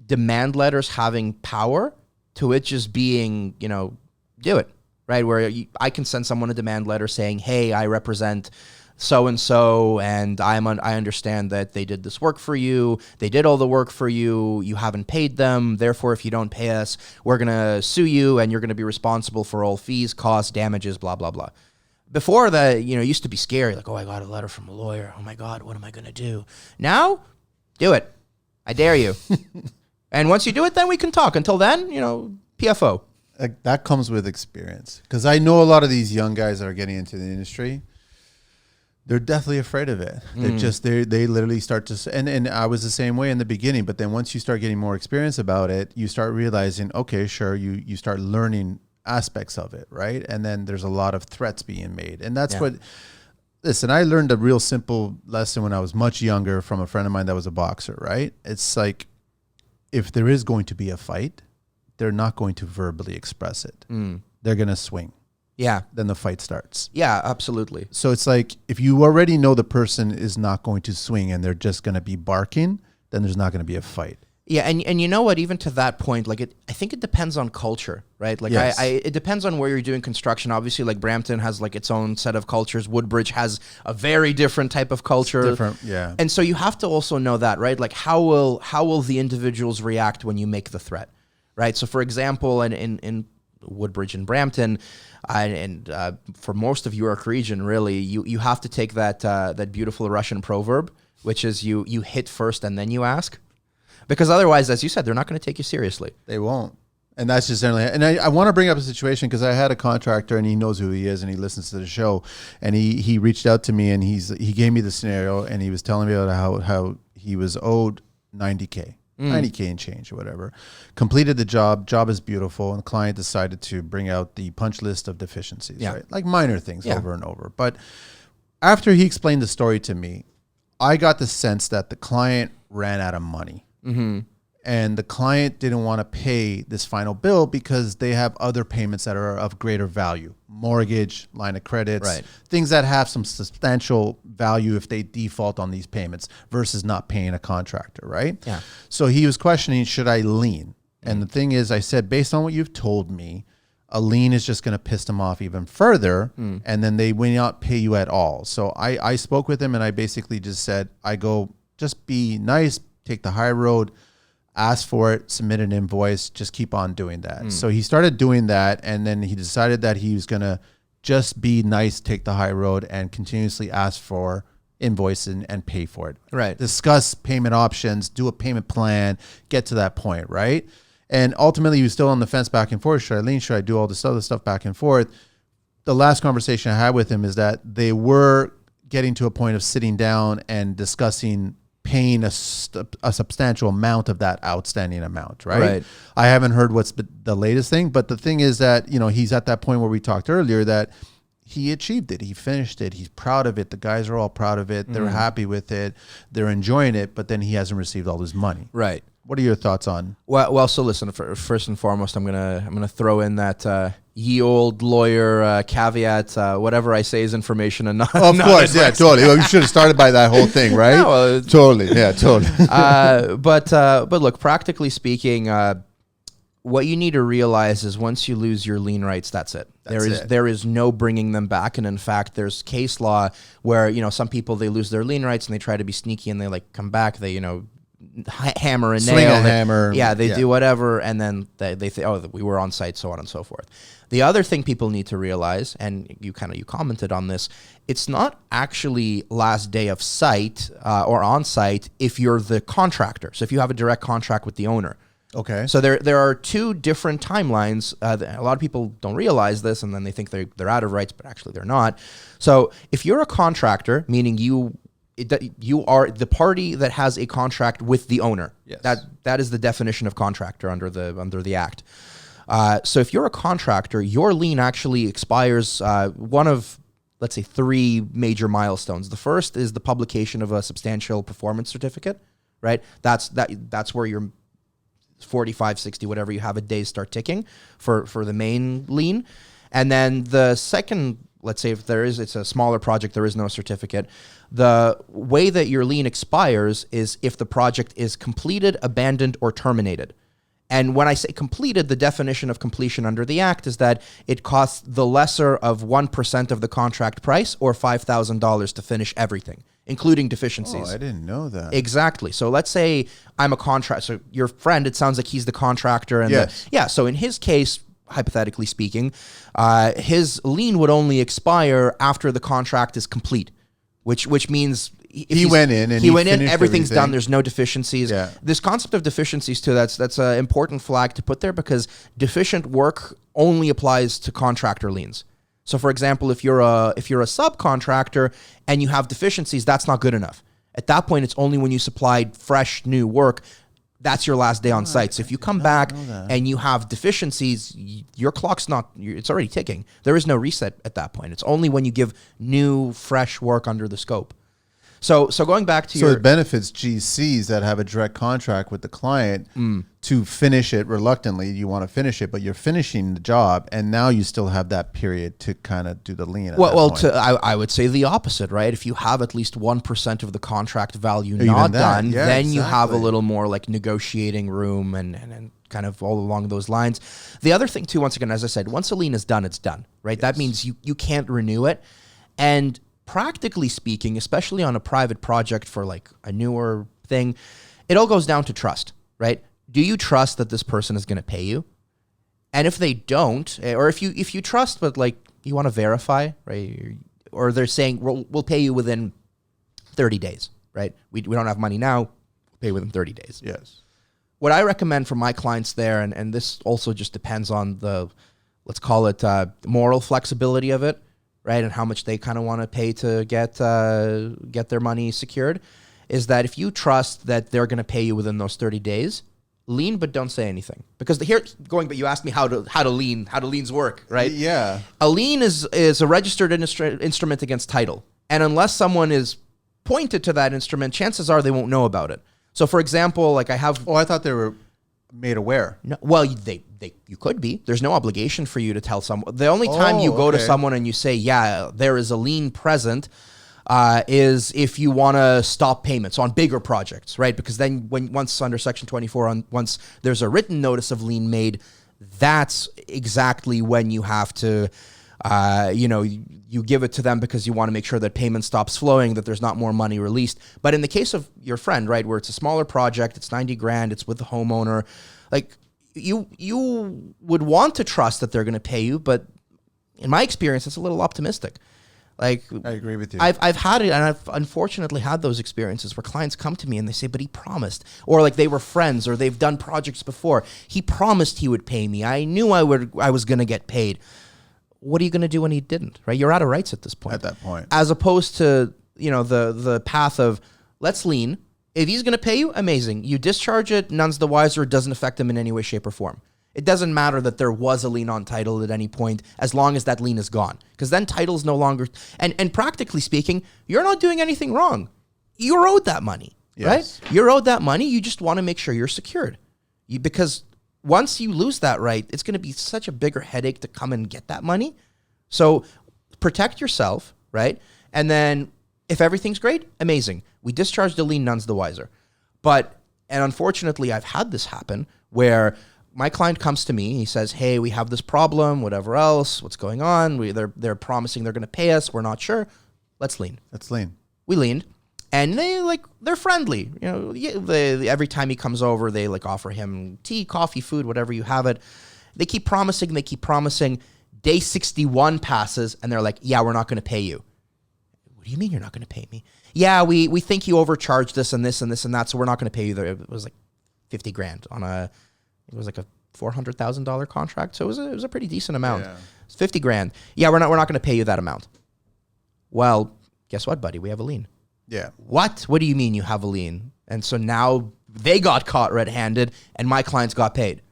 Speaker 1: demand letters having power to it just being, do it, right? Where I can send someone a demand letter saying, hey, I represent so-and-so, and I understand that they did this work for you. They did all the work for you. You haven't paid them. Therefore, if you don't pay us, we're going to sue you, and you're going to be responsible for all fees, costs, damages, blah, blah, blah. Before that, it used to be scary. Like, oh, I got a letter from a lawyer. Oh my God, what am I going to do? Now, do it. I dare you. And once you do it, then we can talk. Until then, PFO.
Speaker 2: That comes with experience. Because I know a lot of these young guys that are getting into the industry, they're deathly afraid of it. They literally start to, and I was the same way in the beginning, but then once you start getting more experience about it, you start realizing, okay, sure, you start learning aspects of it, right? And then there's a lot of threats being made. And that's listen, I learned a real simple lesson when I was much younger from a friend of mine that was a boxer, right? It's like, if there is going to be a fight, they're not going to verbally express it. They're going to swing.
Speaker 1: Yeah.
Speaker 2: Then the fight starts.
Speaker 1: Yeah, absolutely.
Speaker 2: So it's like, if you already know the person is not going to swing and they're just going to be barking, then there's not going to be a fight.
Speaker 1: Yeah, and you know what? Even to that point, like I think it depends on culture, right? Like
Speaker 2: Yes.
Speaker 1: it depends on where you're doing construction. Obviously, like Brampton has like its own set of cultures. Woodbridge has a very different type of culture.
Speaker 2: It's different, yeah.
Speaker 1: And so you have to also know that, right? Like how will the individuals react when you make the threat, right? So for example, in Woodbridge and Brampton, and for most of York region, really, you have to take that beautiful Russian proverb, which is you hit first and then you ask. Because otherwise, as you said, they're not going to take you seriously.
Speaker 2: They won't. And that's just generally, and I want to bring up a situation because I had a contractor and he knows who he is and he listens to the show, and he reached out to me and he gave me the scenario and he was telling me about how he was owed $90K and change or whatever. Completed the job is beautiful, and the client decided to bring out the punch list of deficiencies, right? Like minor things over and over. But after he explained the story to me, I got the sense that the client ran out of money. And the client didn't want to pay this final bill because they have other payments that are of greater value. Mortgage, line of credits, things that have some substantial value if they default on these payments versus not paying a contractor, right?
Speaker 1: Yeah.
Speaker 2: So he was questioning, should I lien? And the thing is, I said, based on what you've told me, a lien is just going to piss them off even further, and then they will not pay you at all. So I spoke with him and I basically just said, just be nice, take the high road, ask for it, submit an invoice, just keep on doing that. So he started doing that, and then he decided that he was going to just be nice, take the high road, and continuously ask for invoice and pay for it.
Speaker 1: Right.
Speaker 2: Discuss payment options, do a payment plan, get to that point, right? And ultimately, he was still on the fence back and forth. Should I lien? Should I do all this other stuff back and forth? The last conversation I had with him is that they were getting to a point of sitting down and discussing paying a substantial amount of that outstanding amount, right? I haven't heard what's the latest thing, but the thing is that, he's at that point where we talked earlier that he achieved it. He finished it. He's proud of it. The guys are all proud of it. They're happy with it. They're enjoying it, but then he hasn't received all his money.
Speaker 1: Right.
Speaker 2: What are your thoughts on?
Speaker 1: Well, so listen. First and foremost, I'm gonna throw in that ye old lawyer caveat. Whatever I say is information, and not.
Speaker 2: Oh, of course, yeah, totally. Well, you should have started by that whole thing, right? No, totally, yeah, totally.
Speaker 1: But look, practically speaking, what you need to realize is once you lose your lien rights, that's it. There is no bringing them back, and in fact, there's case law where some people, they lose their lien rights and they try to be sneaky and they come back. They hammer and
Speaker 2: swing
Speaker 1: nail.
Speaker 2: A hammer.
Speaker 1: They do whatever, and then they think, oh, we were on site, so on and so forth. The other thing people need to realize, and you commented on this, it's not actually last day of site or on site if you're the contractor. So if you have a direct contract with the owner.
Speaker 2: Okay.
Speaker 1: So there are two different timelines. A lot of people don't realize this, and then they think they're out of rights, but actually they're not. So if you're a contractor, meaning you are the party that has a contract with the owner.
Speaker 2: Yes.
Speaker 1: That is the definition of contractor under the Act. So if you're a contractor, your lien actually expires one of, let's say, three major milestones. The first is the publication of a substantial performance certificate, right? That's where your 45, 60, whatever you have a days start ticking for the main lien. And then the second, let's say if it's a smaller project, there is no certificate. The way that your lien expires is if the project is completed, abandoned, or terminated. And when I say completed, the definition of completion under the Act is that it costs the lesser of 1% of the contract price or $5,000 to finish everything, including deficiencies.
Speaker 2: Oh, I didn't know that.
Speaker 1: Exactly. So let's say I'm a contractor. So your friend, it sounds like he's the contractor. And
Speaker 2: yes.
Speaker 1: So in his case, hypothetically speaking, his lien would only expire after the contract is complete, which means
Speaker 2: he went in and
Speaker 1: he went in, everything's
Speaker 2: everything.
Speaker 1: done. There's no deficiencies.
Speaker 2: Yeah.
Speaker 1: This concept of deficiencies too, that's an important flag to put there, because deficient work only applies to contractor liens. So for example, if you're a subcontractor and you have deficiencies, that's not good enough. At that point, it's only when you supplied fresh new work, that's your last day on site. So if you come back and you have deficiencies, your clock's it's already ticking. There is no reset at that point. It's only when you give new, fresh work under the scope. So going back to
Speaker 2: it benefits GCs that have a direct contract with the client to finish it reluctantly. You want to finish it, but you're finishing the job, and now you still have that period to kind of do the lien.
Speaker 1: I would say the opposite, right? If you have at least 1% of the contract value not done, then you have a little more like negotiating room and kind of all along those lines. The other thing too, once again, as I said, once a lien is done, it's done, right? Yes. That means you can't renew it. And practically speaking, especially on a private project for like a newer thing, it all goes down to trust, right? Do you trust that this person is going to pay you? And if they don't, or if you trust, but like you want to verify, right? Or they're saying, we'll pay you within 30 days, right? We don't have money now, we'll pay within 30 days.
Speaker 2: Yes.
Speaker 1: What I recommend for my clients there, and this also just depends on the, let's call it moral flexibility of it, right, and how much they kind of want to pay to get their money secured, is that if you trust that they're going to pay you within those 30 days, lien, but don't say anything. Because but you asked me how liens work, right?
Speaker 2: Yeah.
Speaker 1: A lien is a registered instrument against title, and unless someone is pointed to that instrument, chances are they won't know about it. So, for example, like I have.
Speaker 2: Oh, I thought they were made aware.
Speaker 1: No, well, you could be. There's no obligation for you to tell someone. The only time you go to someone and you say, yeah, there is a lien present, is if you want to stop payments on bigger projects, right? Because then once under Section 24, once there's a written notice of lien made, that's exactly when you have to, you give it to them because you want to make sure that payment stops flowing, that there's not more money released. But in the case of your friend, right, where it's a smaller project, it's 90 grand, it's with the homeowner, like you would want to trust that they're going to pay you, but in my experience, it's a little optimistic. Like,
Speaker 2: I agree with you.
Speaker 1: I've had it, and I've unfortunately had those experiences where clients come to me and they say, but he promised, or like they were friends, or they've done projects before. He promised he would pay me. I knew I was going to get paid. What are you going to do when he didn't, right? You're out of rights at this point.
Speaker 2: At that point.
Speaker 1: As opposed to, the path of, let's lien. If he's going to pay you, amazing. You discharge it, none's the wiser. It doesn't affect him in any way, shape, or form. It doesn't matter that there was a lien on title at any point, as long as that lien is gone. Because then title's no longer... And practically speaking, you're not doing anything wrong. You're owed that money, right? You're owed that money. You just want to make sure you're secured. Because once you lose that right, it's going to be such a bigger headache to come and get that money. So protect yourself, right? And then if everything's great, amazing. We discharge the lien, none's the wiser. And unfortunately, I've had this happen where my client comes to me, he says, hey, we have this problem, whatever else, what's going on? They're promising they're going to pay us. We're not sure. Let's lien. We leaned, and they're friendly. Every time he comes over, they offer him tea, coffee, food, whatever you have it. They keep promising. Day 61 passes, and they're like, yeah, we're not going to pay you. What do you mean you're not going to pay me? Yeah, we think you overcharged this and this and this and that, so we're not going to pay you. It was like 50 grand on it was like a $400,000 contract, so it was a pretty decent amount. Yeah. It's 50 grand. Yeah, we're not going to pay you that amount. Well, guess what, buddy? We have a lien.
Speaker 2: Yeah.
Speaker 1: What? What do you mean you have a lien? And so now they got caught red-handed, and my clients got paid.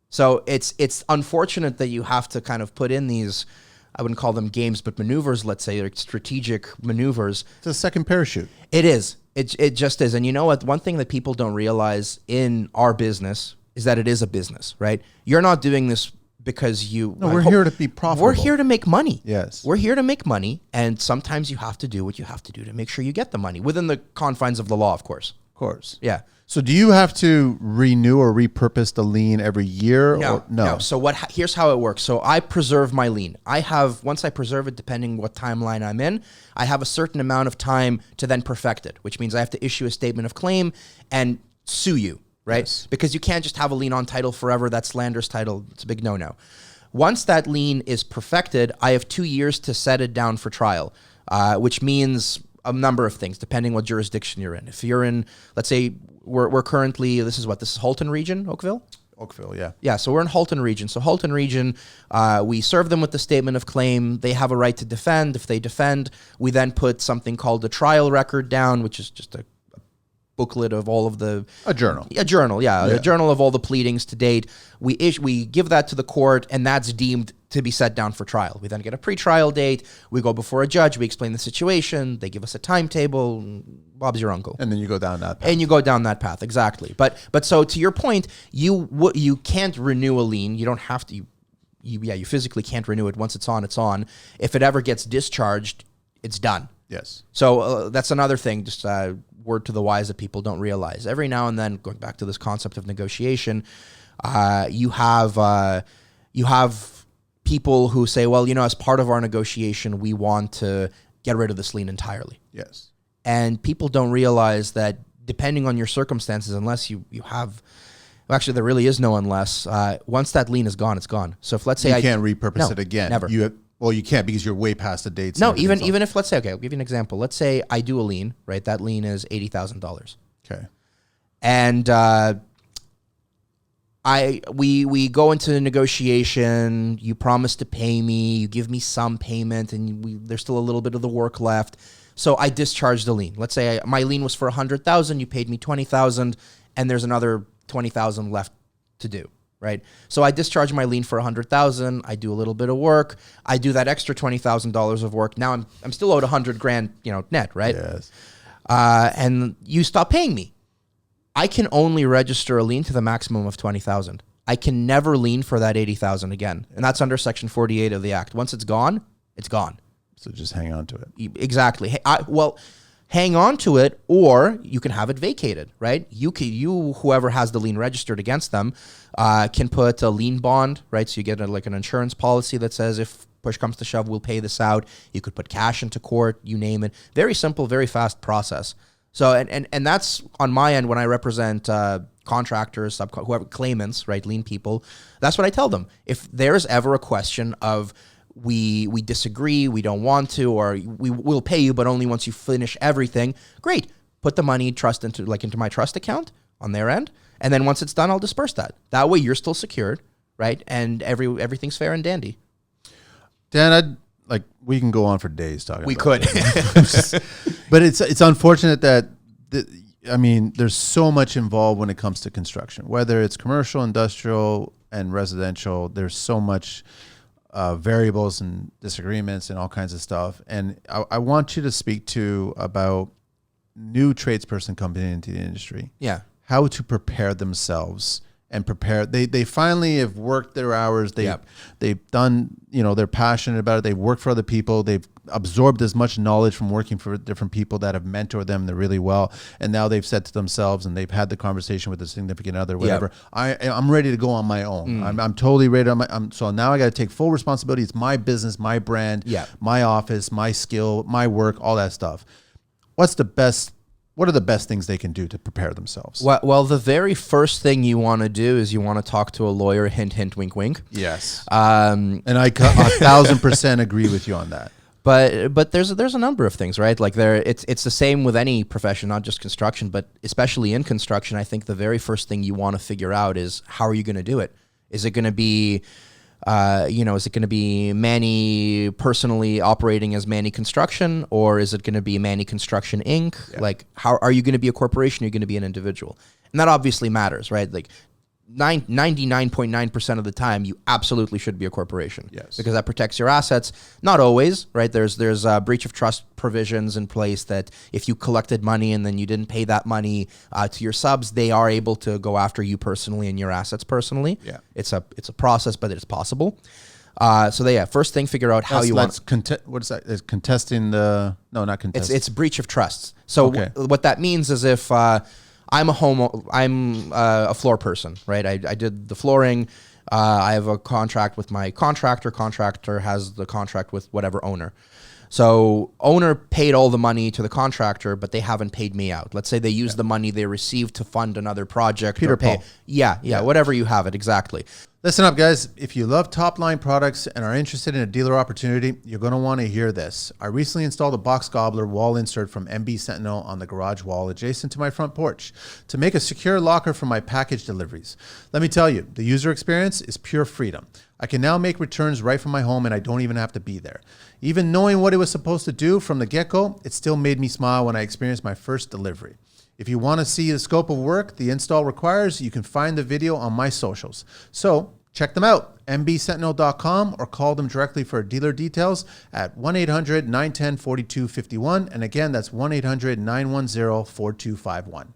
Speaker 1: So it's unfortunate that you have to kind of put in these, I wouldn't call them games, but maneuvers, let's say, like strategic maneuvers.
Speaker 2: It's a second parachute.
Speaker 1: It is. It just is. And you know what? One thing that people don't realize in our business is that it is a business, right? You're not doing this because
Speaker 2: we're here to be profitable.
Speaker 1: We're here to make money.
Speaker 2: Yes.
Speaker 1: We're here to make money, and sometimes you have to do what you have to do to make sure you get the money, within the confines of the law, of course.
Speaker 2: Of course.
Speaker 1: Yeah.
Speaker 2: So do you have to renew or repurpose the lien every year?
Speaker 1: No. So here's how it works. So I preserve my lien. Once I preserve it, depending what timeline I'm in, I have a certain amount of time to then perfect it, which means I have to issue a statement of claim and sue you. Right? Yes. Because you can't just have a lien on title forever. That's slanderous title. It's a big no-no. Once that lien is perfected, I have 2 years to set it down for trial, which means a number of things, depending what jurisdiction you're in. If you're in, let's say, we're currently, this is Halton region, Oakville?
Speaker 2: Oakville, yeah.
Speaker 1: Yeah, so we're in Halton region. So Halton region, we serve them with the statement of claim. They have a right to defend. If they defend, we then put something called the trial record down, which is just a booklet of all of the...
Speaker 2: A journal.
Speaker 1: A journal, yeah. A journal of all the pleadings to date. We give that to the court, and that's deemed to be set down for trial. We then get a pre-trial date. We go before a judge. We explain the situation. They give us a timetable. Bob's your uncle.
Speaker 2: And then you go down that path.
Speaker 1: And you go down that path, exactly. But so to your point, you can't renew a lien. You don't have to. You physically can't renew it. Once it's on, it's on. If it ever gets discharged, it's done.
Speaker 2: Yes.
Speaker 1: So that's another thing, just word to the wise that people don't realize. Every now and then, going back to this concept of negotiation, you have people who say, well, as part of our negotiation, we want to get rid of this lien entirely.
Speaker 2: Yes.
Speaker 1: And people don't realize that depending on your circumstances, unless you have... Well, actually, there really is no unless. Once that lien is gone, it's gone. So if let's say
Speaker 2: you can't repurpose it again.
Speaker 1: Never.
Speaker 2: You can't because you're way past the dates.
Speaker 1: No, even if, let's say, okay, I'll give you an example. Let's say I do a lien, right? That lien is $80,000.
Speaker 2: Okay.
Speaker 1: And we go into the negotiation. You promise to pay me. You give me some payment, and there's still a little bit of the work left. So I discharge the lien. Let's say my lien was for $100,000. You paid me $20,000, and there's another $20,000 left to do. Right. So I discharge my lien for $100,000. I do a little bit of work. I do that extra $20,000 of work. Now I'm still owed $100,000, net. Right.
Speaker 2: Yes.
Speaker 1: And you stop paying me. I can only register a lien to the maximum of $20,000. I can never lien for that $80,000 again. And that's under Section 48 of the Act. Once it's gone, it's gone.
Speaker 2: So just hang on to it.
Speaker 1: Exactly. Hang on to it, or you can have it vacated, right? Whoever has the lien registered against them, can put a lien bond, right? So you get an insurance policy that says if push comes to shove, we'll pay this out. You could put cash into court, you name it. Very simple, very fast process. So, and that's on my end when I represent contractors, whoever claimants, right? Lien people. That's what I tell them. If there's ever a question of we disagree, we don't want to, or we will pay you, but only once you finish everything. Great. Put the money into my trust account on their end. And then once it's done, I'll disperse that. That way you're still secured, right? And everything's fair and dandy.
Speaker 2: Dan, we can go on for days talking
Speaker 1: we
Speaker 2: about
Speaker 1: could.
Speaker 2: it. But it's unfortunate that, there's so much involved when it comes to construction, whether it's commercial, industrial, and residential. There's so much variables and disagreements and all kinds of stuff. And I want you to speak about new tradesperson coming into the industry.
Speaker 1: Yeah.
Speaker 2: How to prepare themselves and prepare. They finally have worked their hours. They've done, they're passionate about it. They've worked for other people. They've absorbed as much knowledge from working for different people that have mentored them really well. And now they've said to themselves, and they've had the conversation with a significant other, whatever. Yep. I'm ready to go on my own. I'm totally ready so now I got to take full responsibility. It's my business, my brand, my office, my skill, my work, all that stuff. What are the best things they can do to prepare themselves?
Speaker 1: Well, the very first thing you want to do is you want to talk to a lawyer, hint, hint, wink, wink.
Speaker 2: Yes. And I 1,000% agree with you on that.
Speaker 1: But there's a number of things, right? It's the same with any profession, not just construction, but especially in construction. I think the very first thing you want to figure out is how are you going to do it? Is it going to be is it going to be Manny personally operating as Manny Construction, or is it going to be Manny Construction Inc.? Yeah. How are you going to be a corporation? Or are you going to be an individual? And that obviously matters, right? 99.9% of the time, you absolutely should be a corporation.
Speaker 2: Yes.
Speaker 1: Because that protects your assets. Not always, right? There's breach of trust provisions in place that if you collected money and then you didn't pay that money to your subs, they are able to go after you personally and your assets personally.
Speaker 2: Yeah.
Speaker 1: It's a process, but it's possible. First thing, figure out how you want.
Speaker 2: What is that? Is contesting the? No, not contesting.
Speaker 1: It's breach of trust. So what that means is if I'm a floor person, right? I did the flooring. I have a contract with my contractor. Contractor has the contract with whatever owner. So owner paid all the money to the contractor, but they haven't paid me out. Let's say they use the money they received to fund another project.
Speaker 2: Peter Paul.
Speaker 1: Yeah, whatever you have it, exactly.
Speaker 2: Listen up, guys. If you love top-line products and are interested in a dealer opportunity, you're going to want to hear this. I recently installed a Box Gobbler wall insert from MB Sentinel on the garage wall adjacent to my front porch to make a secure locker for my package deliveries. Let me tell you, the user experience is pure freedom. I can now make returns right from my home and I don't even have to be there. Even knowing what it was supposed to do from the get-go, it still made me smile when I experienced my first delivery. If you want to see the scope of work the install requires, you can find the video on my socials. So check them out, mbsentinel.com, or call them directly for dealer details at 1-800-910-4251. And again, that's 1-800-910-4251.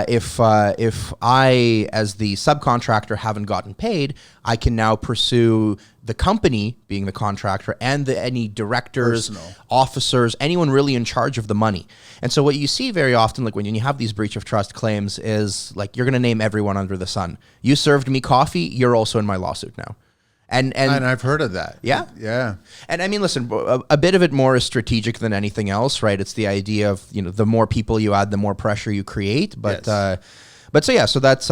Speaker 1: If I, as the subcontractor, haven't gotten paid, I can now pursue the company, being the contractor, and any directors,
Speaker 2: Personal
Speaker 1: officers, anyone really in charge of the money. And so what you see very often, like when you have these breach of trust claims, is like you're going to name everyone under the sun. You served me coffee, you're also in my lawsuit now. And
Speaker 2: I've heard of that.
Speaker 1: Yeah.
Speaker 2: Yeah.
Speaker 1: And I mean, listen, a bit of it more is strategic than anything else, right? It's the idea of, the more people you add, the more pressure you create. But,
Speaker 2: Yes.
Speaker 1: So that's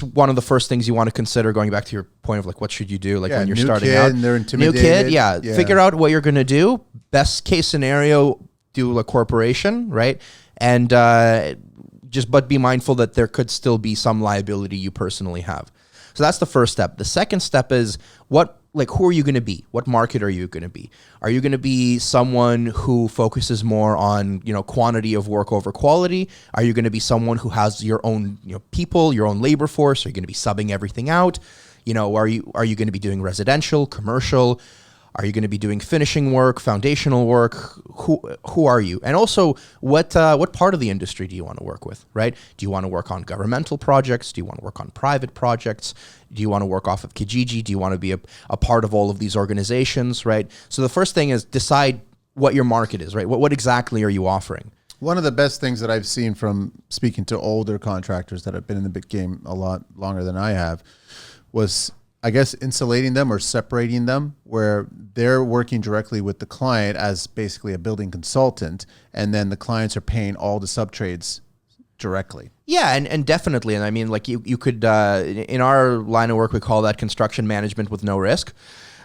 Speaker 1: one of the first things you want to consider, going back to your point of like, what should you do? Like when you're
Speaker 2: new
Speaker 1: starting
Speaker 2: kid
Speaker 1: out,
Speaker 2: and they're intimidated.
Speaker 1: new kid. Yeah. Figure out what you're going to do. Best case scenario, do a corporation, right? And, but be mindful that there could still be some liability you personally have. So that's the first step. The second step is who are you going to be? What market are you going to be? Are you going to be someone who focuses more on, quantity of work over quality? Are you going to be someone who has your own, people, your own labor force? Are you going to be subbing everything out? Are you going to be doing residential, commercial? Are you going to be doing finishing work, foundational work? Who are you? And also, what part of the industry do you want to work with, right? Do you want to work on governmental projects? Do you want to work on private projects? Do you want to work off of Kijiji? Do you want to be a part of all of these organizations, right? So the first thing is decide what your market is, right? What exactly are you offering?
Speaker 2: One of the best things that I've seen from speaking to older contractors that have been in the big game a lot longer than I have was, I guess, insulating them or separating them, where they're working directly with the client as basically a building consultant, and then the clients are paying all the sub-trades directly.
Speaker 1: Yeah, and definitely. And I mean, like you could, in our line of work, we call that construction management with no risk.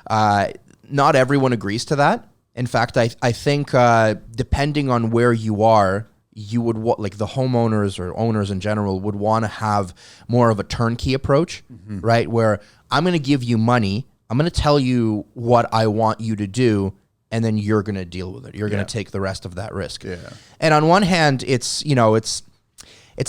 Speaker 1: Not everyone agrees to that. In fact, I think depending on where you are, you would like the homeowners or owners in general would want to have more of a turnkey approach, right? Where I'm going to give you money, I'm going to tell you what I want you to do, and then you're going to deal with it. You're going to take the rest of that risk.
Speaker 2: Yeah.
Speaker 1: And on one hand, it's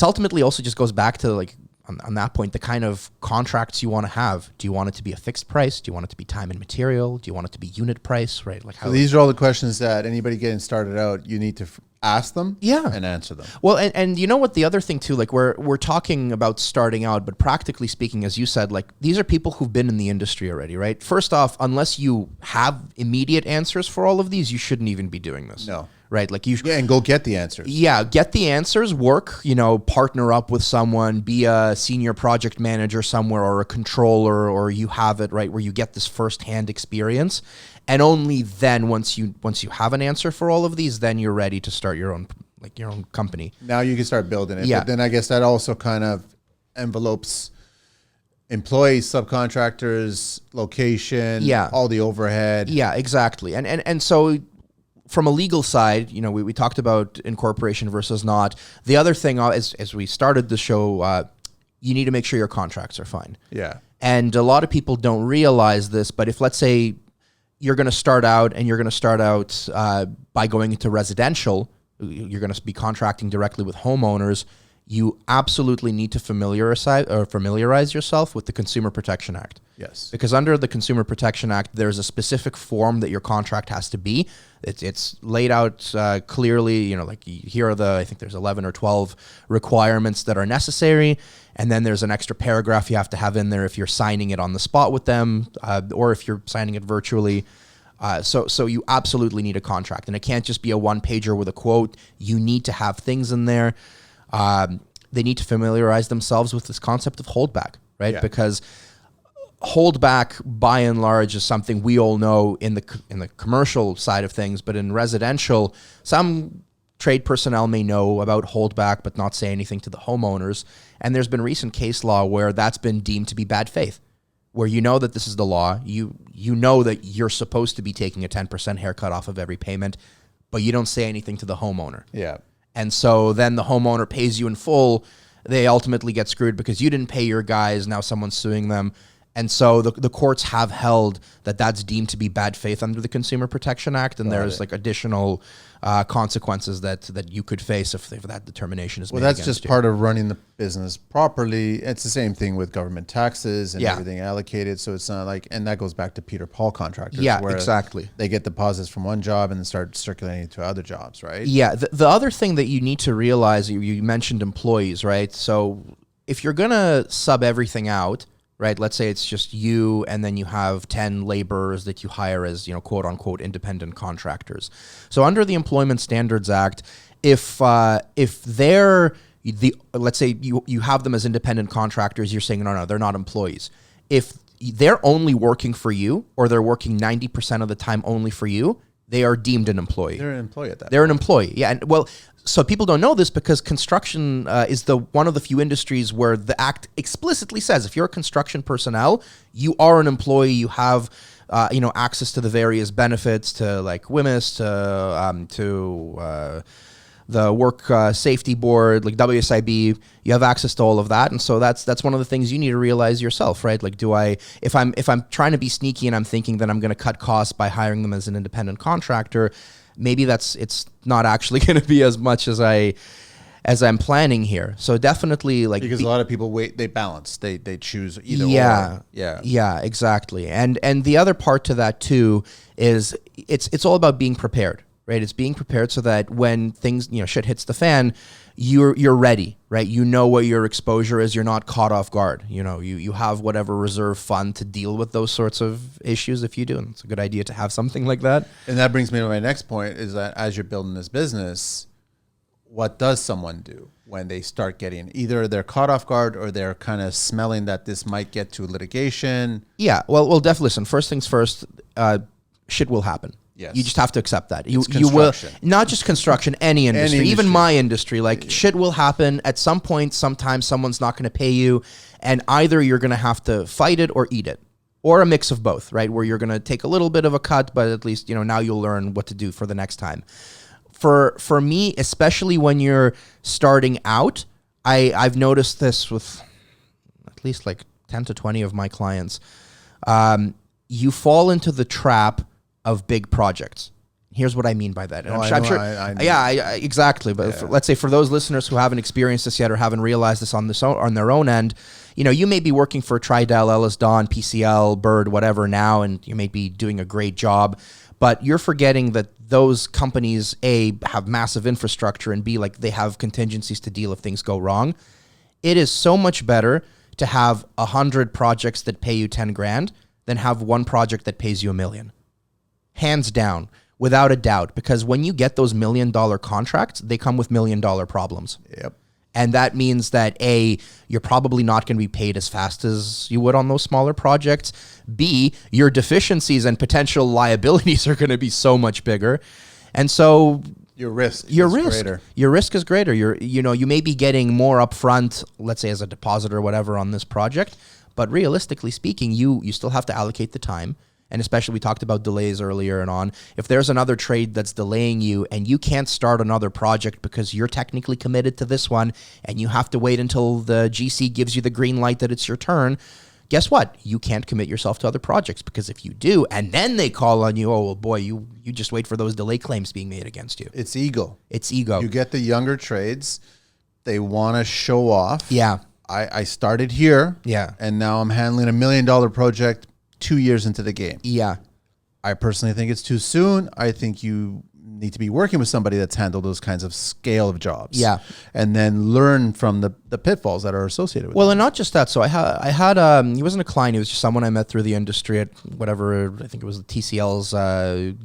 Speaker 1: ultimately also just goes back to like on that point, the kind of contracts you want to have. Do you want it to be a fixed price? Do you want it to be time and material? Do you want it to be unit price, right? Like how
Speaker 2: So these are all the questions that anybody getting started out, you need to ask them and answer them.
Speaker 1: Well, and you know what, the other thing too, like we're talking about starting out, but practically speaking, as you said, like these are people who've been in the industry already, right? First off, unless you have immediate answers for all of these, you shouldn't even be doing this.
Speaker 2: No.
Speaker 1: Right? Like you
Speaker 2: and go get the answers.
Speaker 1: Yeah, get the answers, work, partner up with someone, be a senior project manager somewhere or a controller, or you have it, right, where you get this firsthand experience. And only then, once you have an answer for all of these, then you're ready to start your own company.
Speaker 2: Now you can start building it.
Speaker 1: Yeah.
Speaker 2: But then I guess that also kind of envelopes employees, subcontractors, location, all the overhead.
Speaker 1: Yeah, exactly. And so from a legal side, we talked about incorporation versus not. The other thing, as we started the show, you need to make sure your contracts are fine.
Speaker 2: Yeah.
Speaker 1: And a lot of people don't realize this, but if, let's say, you're going to start out by going into residential, you're going to be contracting directly with homeowners, you absolutely need to familiarize yourself with the Consumer Protection Act.
Speaker 2: Yes.
Speaker 1: Because under the Consumer Protection Act, there's a specific form that your contract has to be. It's laid out clearly, like here are I think there's 11 or 12 requirements that are necessary. And then there's an extra paragraph you have to have in there if you're signing it on the spot with them, or if you're signing it virtually. So you absolutely need a contract. And it can't just be a one-pager with a quote. You need to have things in there. They need to familiarize themselves with this concept of holdback, right?
Speaker 2: Yeah.
Speaker 1: Because holdback, by and large, is something we all know in the commercial side of things, but in residential, some trade personnel may know about holdback but not say anything to the homeowners. And there's been recent case law where that's been deemed to be bad faith, where you know that this is the law. You know that you're supposed to be taking a 10% haircut off of every payment, but you don't say anything to the homeowner.
Speaker 2: Yeah.
Speaker 1: And so then the homeowner pays you in full. They ultimately get screwed because you didn't pay your guys. Now someone's suing them. And so the courts have held that that's deemed to be bad faith under the Consumer Protection Act, and there's like additional consequences that you could face if that determination is made.
Speaker 2: Well, that's just part of running the business properly. It's the same thing with government taxes and everything allocated. So it's not like, and that goes back to Peter Paul contractors.
Speaker 1: Yeah,
Speaker 2: where
Speaker 1: exactly.
Speaker 2: They get deposits from one job and then start circulating to other jobs, right?
Speaker 1: Yeah. The other thing that you need to realize, you mentioned employees, right? So if you're going to sub everything out, right? Let's say it's just you, and then you have 10 laborers that you hire as, quote unquote, independent contractors. So under the Employment Standards Act, if they're let's say you have them as independent contractors, you're saying no, they're not employees. If they're only working for you, or they're working 90% of the time only for you, they are deemed an employee.
Speaker 2: They're an employee at that.
Speaker 1: They're an employee. Yeah, and well, so people don't know this because construction is one of the few industries where the act explicitly says if you're a construction personnel, you are an employee. You have access to the various benefits, to like WMIS, to the Work Safety Board, like WSIB. You have access to all of that, and so that's one of the things you need to realize yourself, right? Like, if I'm trying to be sneaky and I'm thinking that I'm going to cut costs by hiring them as an independent contractor, maybe it's not actually going to be as much as I'm planning here. So definitely, like,
Speaker 2: because a lot of people they balance, they choose either or.
Speaker 1: Yeah, exactly. And the other part to that too is it's all about being prepared. Right, it's being prepared so that when things, shit hits the fan, you're ready, right? You know what your exposure is. You're not caught off guard. You have whatever reserve fund to deal with those sorts of issues if you do. And it's a good idea to have something like that.
Speaker 2: And that brings me to my next point, is that as you're building this business, what does someone do when they start getting, either they're caught off guard or they're kind of smelling that this might get to litigation?
Speaker 1: Yeah, well, definitely. Listen, first things first, shit will happen.
Speaker 2: Yes.
Speaker 1: You just have to accept that.
Speaker 2: You
Speaker 1: will, not just construction, any industry, even my industry. Like, shit will happen at some point. Sometimes someone's not going to pay you, and either you're going to have to fight it or eat it, or a mix of both, right? Where you're going to take a little bit of a cut, but at least now you'll learn what to do for the next time. For me, especially when you're starting out, I've noticed this with at least like 10 to 20 of my clients. You fall into the trap of big projects. Here's what I mean by that. And I'm sure. Exactly. But let's say for those listeners who haven't experienced this yet or haven't realized this on their own end, you may be working for Tridel, Ellis Don, PCL, Bird, whatever now, and you may be doing a great job, but you're forgetting that those companies, A, have massive infrastructure, and B, like, they have contingencies to deal if things go wrong. It is so much better to have 100 projects that pay you 10 grand than have one project that pays you $1 million. Hands down, without a doubt, because when you get those $1 million contracts, they come with $1 million problems.
Speaker 2: Yep.
Speaker 1: And that means that A, you're probably not going to be paid as fast as you would on those smaller projects. B, your deficiencies and potential liabilities are going to be so much bigger. And so
Speaker 2: your risk
Speaker 1: is greater. You may be getting more upfront, let's say as a deposit or whatever on this project, but realistically speaking, you still have to allocate the time. And especially, we talked about delays earlier and on. If there's another trade that's delaying you and you can't start another project because you're technically committed to this one and you have to wait until the GC gives you the green light that it's your turn, guess what? You can't commit yourself to other projects, because if you do and then they call on you, oh, well, boy, you just wait for those delay claims being made against you.
Speaker 2: It's ego.
Speaker 1: You
Speaker 2: get the younger trades. They want to show off.
Speaker 1: Yeah.
Speaker 2: I started here.
Speaker 1: Yeah.
Speaker 2: And now I'm handling $1 million project 2 years into the game.
Speaker 1: Yeah.
Speaker 2: I personally think it's too soon. I think you need to be working with somebody that's handled those kinds of scale of jobs.
Speaker 1: Yeah.
Speaker 2: And then learn from the pitfalls that are associated with
Speaker 1: Well,
Speaker 2: them.
Speaker 1: and not just that. So I had he wasn't a client. He was just someone I met through the industry at whatever, I think it was the TCL's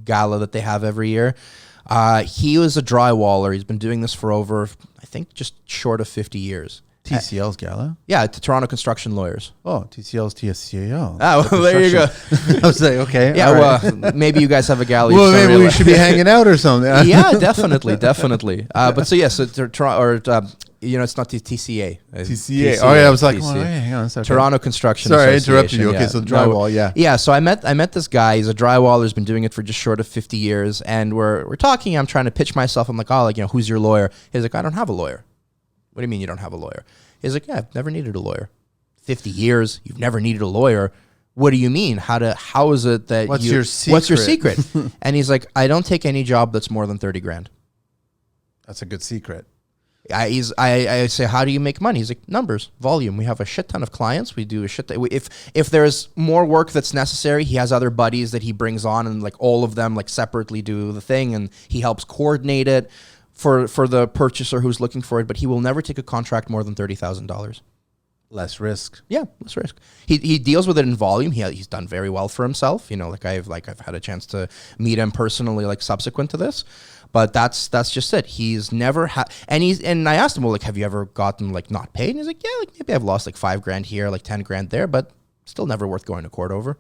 Speaker 1: gala that they have every year. He was a drywaller. He's been doing this for over, I think, just short of 50 years.
Speaker 2: TCL's gala?
Speaker 1: Yeah, to Toronto Construction Lawyers.
Speaker 2: Oh, TCL's TCL.
Speaker 1: Oh, well, there you go.
Speaker 2: I was like, okay.
Speaker 1: Yeah,
Speaker 2: well,
Speaker 1: maybe you guys have a gala.
Speaker 2: well, maybe we should be hanging out or something.
Speaker 1: Yeah, definitely. But so yes, it's not the TCA.
Speaker 2: TCA. Oh yeah, I was like, oh, hang on a second.
Speaker 1: Toronto Construction.
Speaker 2: Sorry, I
Speaker 1: Association.
Speaker 2: interrupted you. Okay, so drywall, yeah.
Speaker 1: Yeah, so I met this guy. He's a drywaller. He's been doing it for just short of 50 years, and we're talking. I'm trying to pitch myself. I'm like, who's your lawyer? He's like, I don't have a lawyer. What do you mean you don't have a lawyer? He's like, yeah, I've never needed a lawyer. 50 years, you've never needed a lawyer. What do you mean? How is it that
Speaker 2: What's your secret?
Speaker 1: What's your secret? And he's like, I don't take any job that's more than 30 grand.
Speaker 2: That's a good secret.
Speaker 1: I say, how do you make money? He's like, numbers, volume. We have a shit ton of clients. We do a shit ton. If there's more work that's necessary, he has other buddies that he brings on, and like all of them like separately do the thing, and he helps coordinate it for the purchaser who's looking for it. But he will never take a contract more than $30,000.
Speaker 2: Less risk.
Speaker 1: Yeah, less risk. He deals with it in volume. He's done very well for himself. I've had a chance to meet him personally, like subsequent to this. But that's just it. He's never had, and I asked him, well, like, have you ever gotten like not paid? And he's like, yeah, like maybe I've lost like $5,000 here, like 10 grand there, but still never worth going to court over.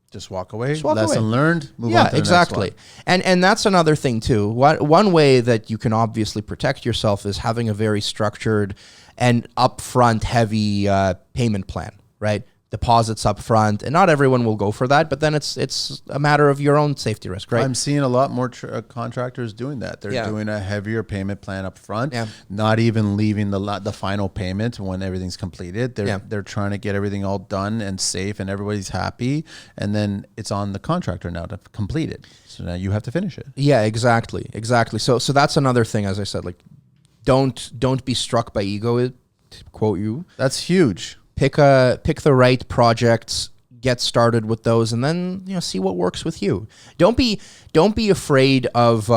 Speaker 2: Just walk away.
Speaker 1: Just walk
Speaker 2: Lesson
Speaker 1: away.
Speaker 2: learned. Move on
Speaker 1: Yeah,
Speaker 2: to the
Speaker 1: exactly.
Speaker 2: next one.
Speaker 1: And that's another thing too. One way that you can obviously protect yourself is having a very structured and upfront heavy payment plan, right? Deposits up front, and not everyone will go for that, but then it's a matter of your own safety risk, right?
Speaker 2: I'm seeing a lot more contractors doing that. They're doing a heavier payment plan up front, not even leaving the final payment when everything's completed. They're trying to get everything all done and safe, and everybody's happy, and then it's on the contractor now to complete it. So now you have to finish it.
Speaker 1: Yeah, exactly. So that's another thing, as I said, like don't be struck by ego, to quote you.
Speaker 2: That's huge.
Speaker 1: Pick the right projects, get started with those, and then see what works with you. Don't be afraid of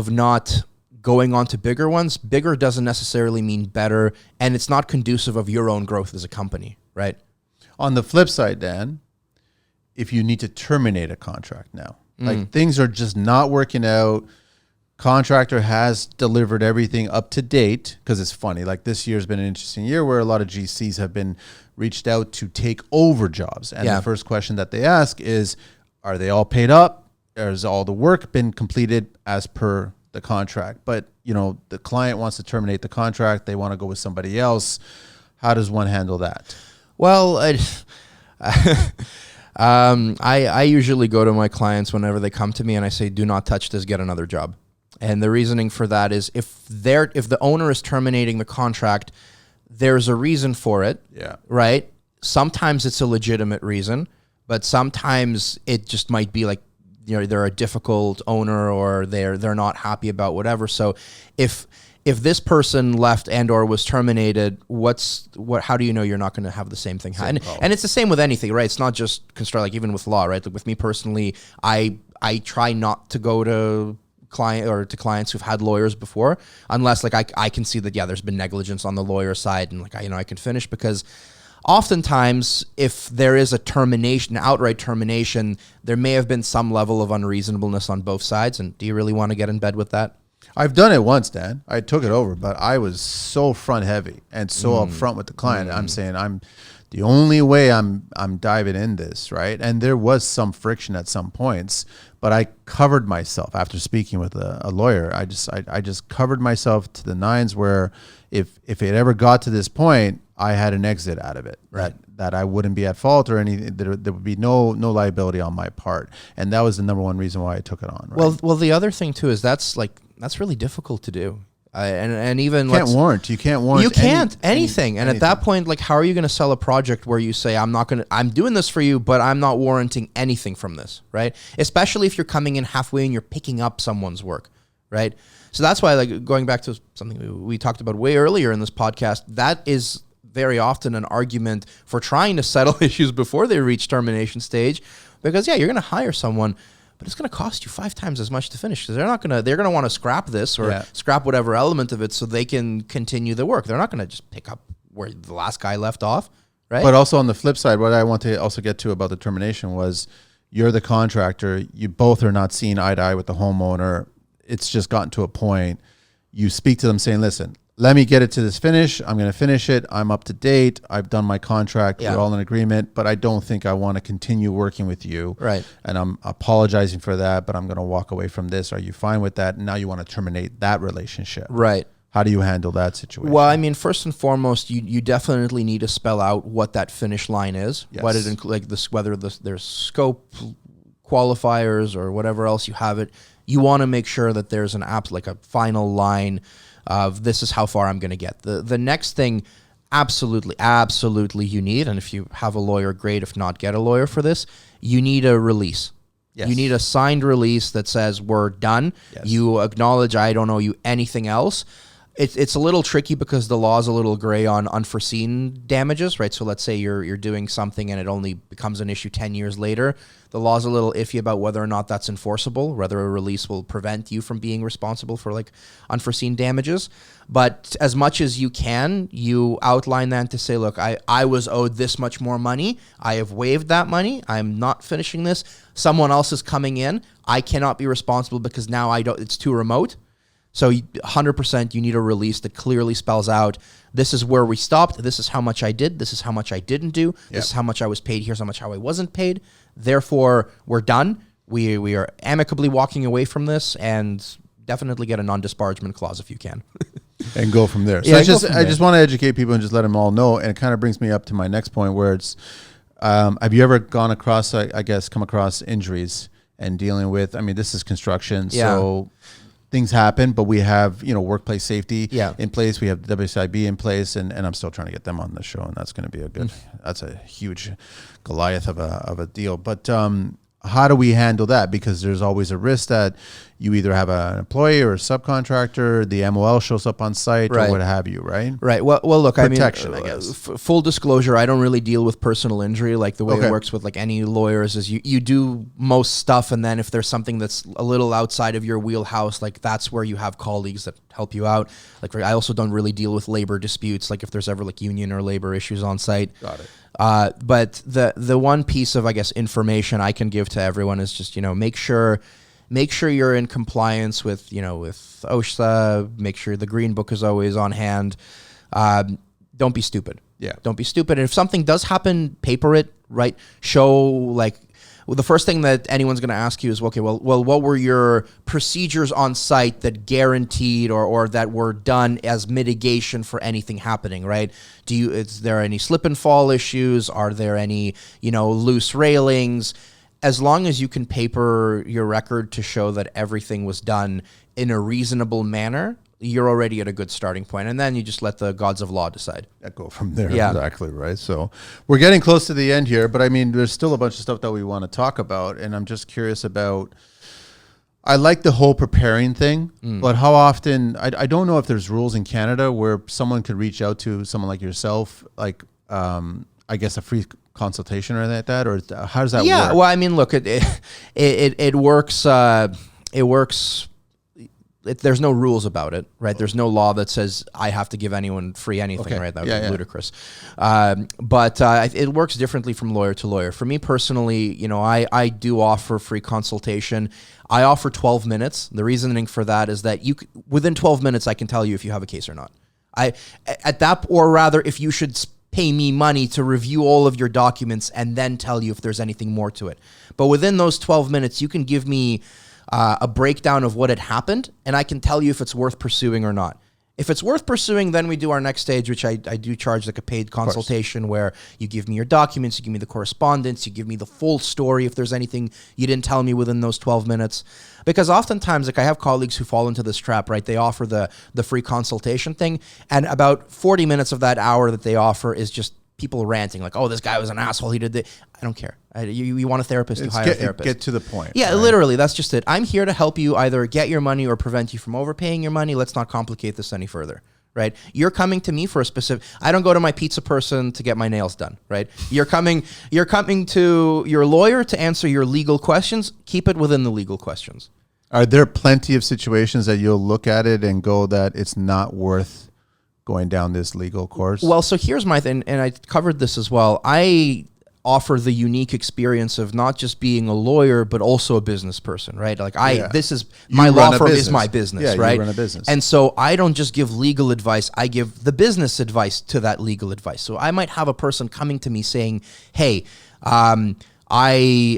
Speaker 1: not going on to bigger ones. Bigger doesn't necessarily mean better, and it's not conducive of your own growth as a company, right?
Speaker 2: On the flip side, Dan, if you need to terminate a contract now, like things are just not working out, contractor has delivered everything up to date, because it's funny, like this year's been an interesting year where a lot of GCs have been reached out to take over jobs. And the first question that they ask is, are they all paid up? Has all the work been completed as per the contract? But, the client wants to terminate the contract. They want to go with somebody else. How does one handle that?
Speaker 1: Well, I usually go to my clients whenever they come to me and I say, do not touch this, get another job. And the reasoning for that is if the owner is terminating the contract, there's a reason for it, right? Sometimes it's a legitimate reason, but sometimes it just might be like, they're a difficult owner, or they're not happy about whatever. So if this person left and or was terminated, how do you know you're not going to have the same thing? And it's the same with anything, right? It's not just construct, like even with law, right? Like with me personally, I try not to go to clients who've had lawyers before, unless like I can see that there's been negligence on the lawyer side, and like I can finish, because oftentimes if there is a termination, outright termination, there may have been some level of unreasonableness on both sides. And do you really want to get in bed with that?
Speaker 2: I've done it once, Dan. I took it over, but I was so front heavy and so upfront with the client. I'm saying the only way I'm diving in this, right? And there was some friction at some points, but I covered myself after speaking with a lawyer. I just covered myself to the nines, where if it ever got to this point, I had an exit out of it, right? That I wouldn't be at fault or anything. There would be no liability on my part, and that was the number one reason why I took it on. Right?
Speaker 1: Well, the other thing too is that's really difficult to do. And even
Speaker 2: you can't warrant. You can't
Speaker 1: anything. And at that point, like, how are you going to sell a project where you say, I'm doing this for you, but I'm not warranting anything from this, right? Especially if you're coming in halfway and you're picking up someone's work, right? So that's why, like, going back to something we talked about way earlier in this podcast, that is very often an argument for trying to settle issues before they reach termination stage, because you're going to hire someone, but it's going to cost you 5 times as much to finish, because they're going to want to scrap this or scrap whatever element of it so they can continue the work. They're not going to just pick up where the last guy left off, right?
Speaker 2: But also on the flip side, what I want to also get to about the termination was, you're the contractor. You both are not seeing eye to eye with the homeowner. It's just gotten to a point. You speak to them saying, listen, let me get it to this finish. I'm going to finish it. I'm up to date. I've done my contract.
Speaker 1: Yeah.
Speaker 2: We're all in agreement, but I don't think I want to continue working with you.
Speaker 1: Right.
Speaker 2: And I'm apologizing for that, but I'm going to walk away from this. Are you fine with that? And now you want to terminate that relationship.
Speaker 1: Right.
Speaker 2: How do you handle that situation?
Speaker 1: Well, I mean, first and foremost, you definitely need to spell out what that finish line is.
Speaker 2: Yes.
Speaker 1: What it whether there's scope qualifiers or whatever else you have it. You want to make sure that there's like a final line of this is how far I'm going to get. The next thing, absolutely you need, and if you have a lawyer, great. If not, get a lawyer for this. You need a release.
Speaker 2: Yes.
Speaker 1: You need a signed release that says we're done.
Speaker 2: Yes.
Speaker 1: You acknowledge I don't owe you anything else. It's a little tricky because the law is a little gray on unforeseen damages, right? So let's say you're doing something and it only becomes an issue 10 years later. The law's a little iffy about whether or not that's enforceable, whether a release will prevent you from being responsible for like unforeseen damages. But as much as you can, you outline that to say, look, I was owed this much more money. I have waived that money. I'm not finishing this. Someone else is coming in. I cannot be responsible because now it's too remote. So 100% you need a release that clearly spells out, this is where we stopped, this is how much I did, this is how much I didn't do, this is how much I was paid, here's how I wasn't paid. Therefore, we're done. We are amicably walking away from this, and definitely get a non-disparagement clause if you can.
Speaker 2: And go from there. So
Speaker 1: Yeah,
Speaker 2: I just want to educate people and just let them all know. And it kind of brings me up to my next point where it's, have you ever come across injuries and dealing with, I mean, this is construction, so things happen, but we have, workplace safety in place. We have the WSIB in place, and I'm still trying to get them on the show, and that's going to be that's a huge Goliath of a deal. But how do we handle that? Because there's always a risk that you either have an employee or a subcontractor, the MOL shows up on site or what have you, right?
Speaker 1: Right. Well, look,
Speaker 2: Protection,
Speaker 1: I
Speaker 2: guess.
Speaker 1: Full disclosure, I don't really deal with personal injury. Like the way it works with like any lawyers is you do most stuff, and then if there's something that's a little outside of your wheelhouse, like that's where you have colleagues that help you out. Like I also don't really deal with labor disputes, like if there's ever like union or labor issues on site.
Speaker 2: Got it.
Speaker 1: But the one piece of, I guess, information I can give to everyone is just, make sure you're in compliance with, with OSHA, make sure the green book is always on hand. Don't be stupid.
Speaker 2: Yeah.
Speaker 1: Don't be stupid. And if something does happen, paper it, right? Show the first thing that anyone's going to ask you is, okay, well, what were your procedures on site that guaranteed or that were done as mitigation for anything happening, right? Is there any slip and fall issues? Are there any, loose railings? As long as you can paper your record to show that everything was done in a reasonable manner, you're already at a good starting point. And then you just let the gods of law decide.
Speaker 2: Go from there.
Speaker 1: Yeah.
Speaker 2: Exactly, right? So we're getting close to the end here, but I mean, there's still a bunch of stuff that we want to talk about. And I'm just curious about, I like the whole preparing thing, but how often, I don't know if there's rules in Canada where someone could reach out to someone like yourself, like, I guess a free consultation or anything like that, or how does that work?
Speaker 1: Yeah, well, I mean, look, it works. It works. There's no rules about it, right? There's no law that says I have to give anyone free anything, right? That would be ludicrous. But it works differently from lawyer to lawyer. For me personally, I do offer free consultation. I offer 12 minutes. The reasoning for that is that within 12 minutes, I can tell you if you have a case or not. Or rather, if you should pay me money to review all of your documents and then tell you if there's anything more to it. But within those 12 minutes, you can give me a breakdown of what had happened, and I can tell you if it's worth pursuing or not. If it's worth pursuing, then we do our next stage, which I do charge like a paid consultation where you give me your documents, you give me the correspondence, you give me the full story if there's anything you didn't tell me within those 12 minutes. Because oftentimes, like I have colleagues who fall into this trap, right? They offer the free consultation thing, and about 40 minutes of that hour that they offer is just people ranting like, oh, this guy was an asshole, he did this. I don't care. You want a therapist, you hire a therapist.
Speaker 2: Get to the point.
Speaker 1: Yeah, right? Literally, that's just it. I'm here to help you either get your money or prevent you from overpaying your money. Let's not complicate this any further, right? You're coming to me for a specific... I don't go to my pizza person to get my nails done, right? You're coming to your lawyer to answer your legal questions. Keep it within the legal questions.
Speaker 2: Are there plenty of situations that you'll look at it and go that it's not worth going down this legal course?
Speaker 1: Well, so here's my thing, and I covered this as well. I offer the unique experience of not just being a lawyer, but also a business person, right? Like this is my law firm is my business, right?
Speaker 2: You run a business.
Speaker 1: And so I don't just give legal advice, I give the business advice to that legal advice. So I might have a person coming to me saying, hey, I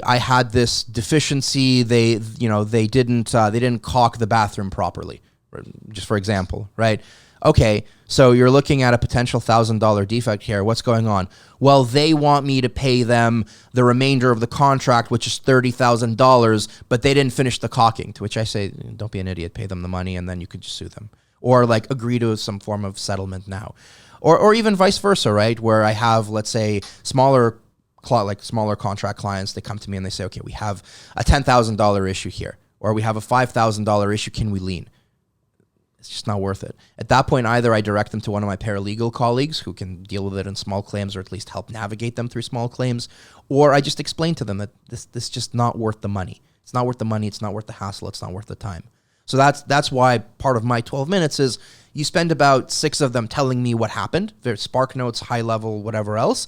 Speaker 1: had this deficiency. They didn't caulk the bathroom properly, just for example, right? Okay, so you're looking at a potential $1,000 defect here. What's going on? Well, they want me to pay them the remainder of the contract, which is $30,000, but they didn't finish the caulking, to which I say, don't be an idiot, pay them the money, and then you could just sue them. Or like agree to some form of settlement now. Or even vice versa, right? Where I have, let's say, smaller contract clients, they come to me and they say, okay, we have a $10,000 issue here, or we have a $5,000 issue, can we lien? It's just not worth it. At that point, either I direct them to one of my paralegal colleagues who can deal with it in small claims or at least help navigate them through small claims, or I just explain to them that this is just not worth the money. It's not worth the money. It's not worth the hassle. It's not worth the time. So that's why part of my 12 minutes is you spend about 6 of them telling me what happened. There's spark notes, high level, whatever else.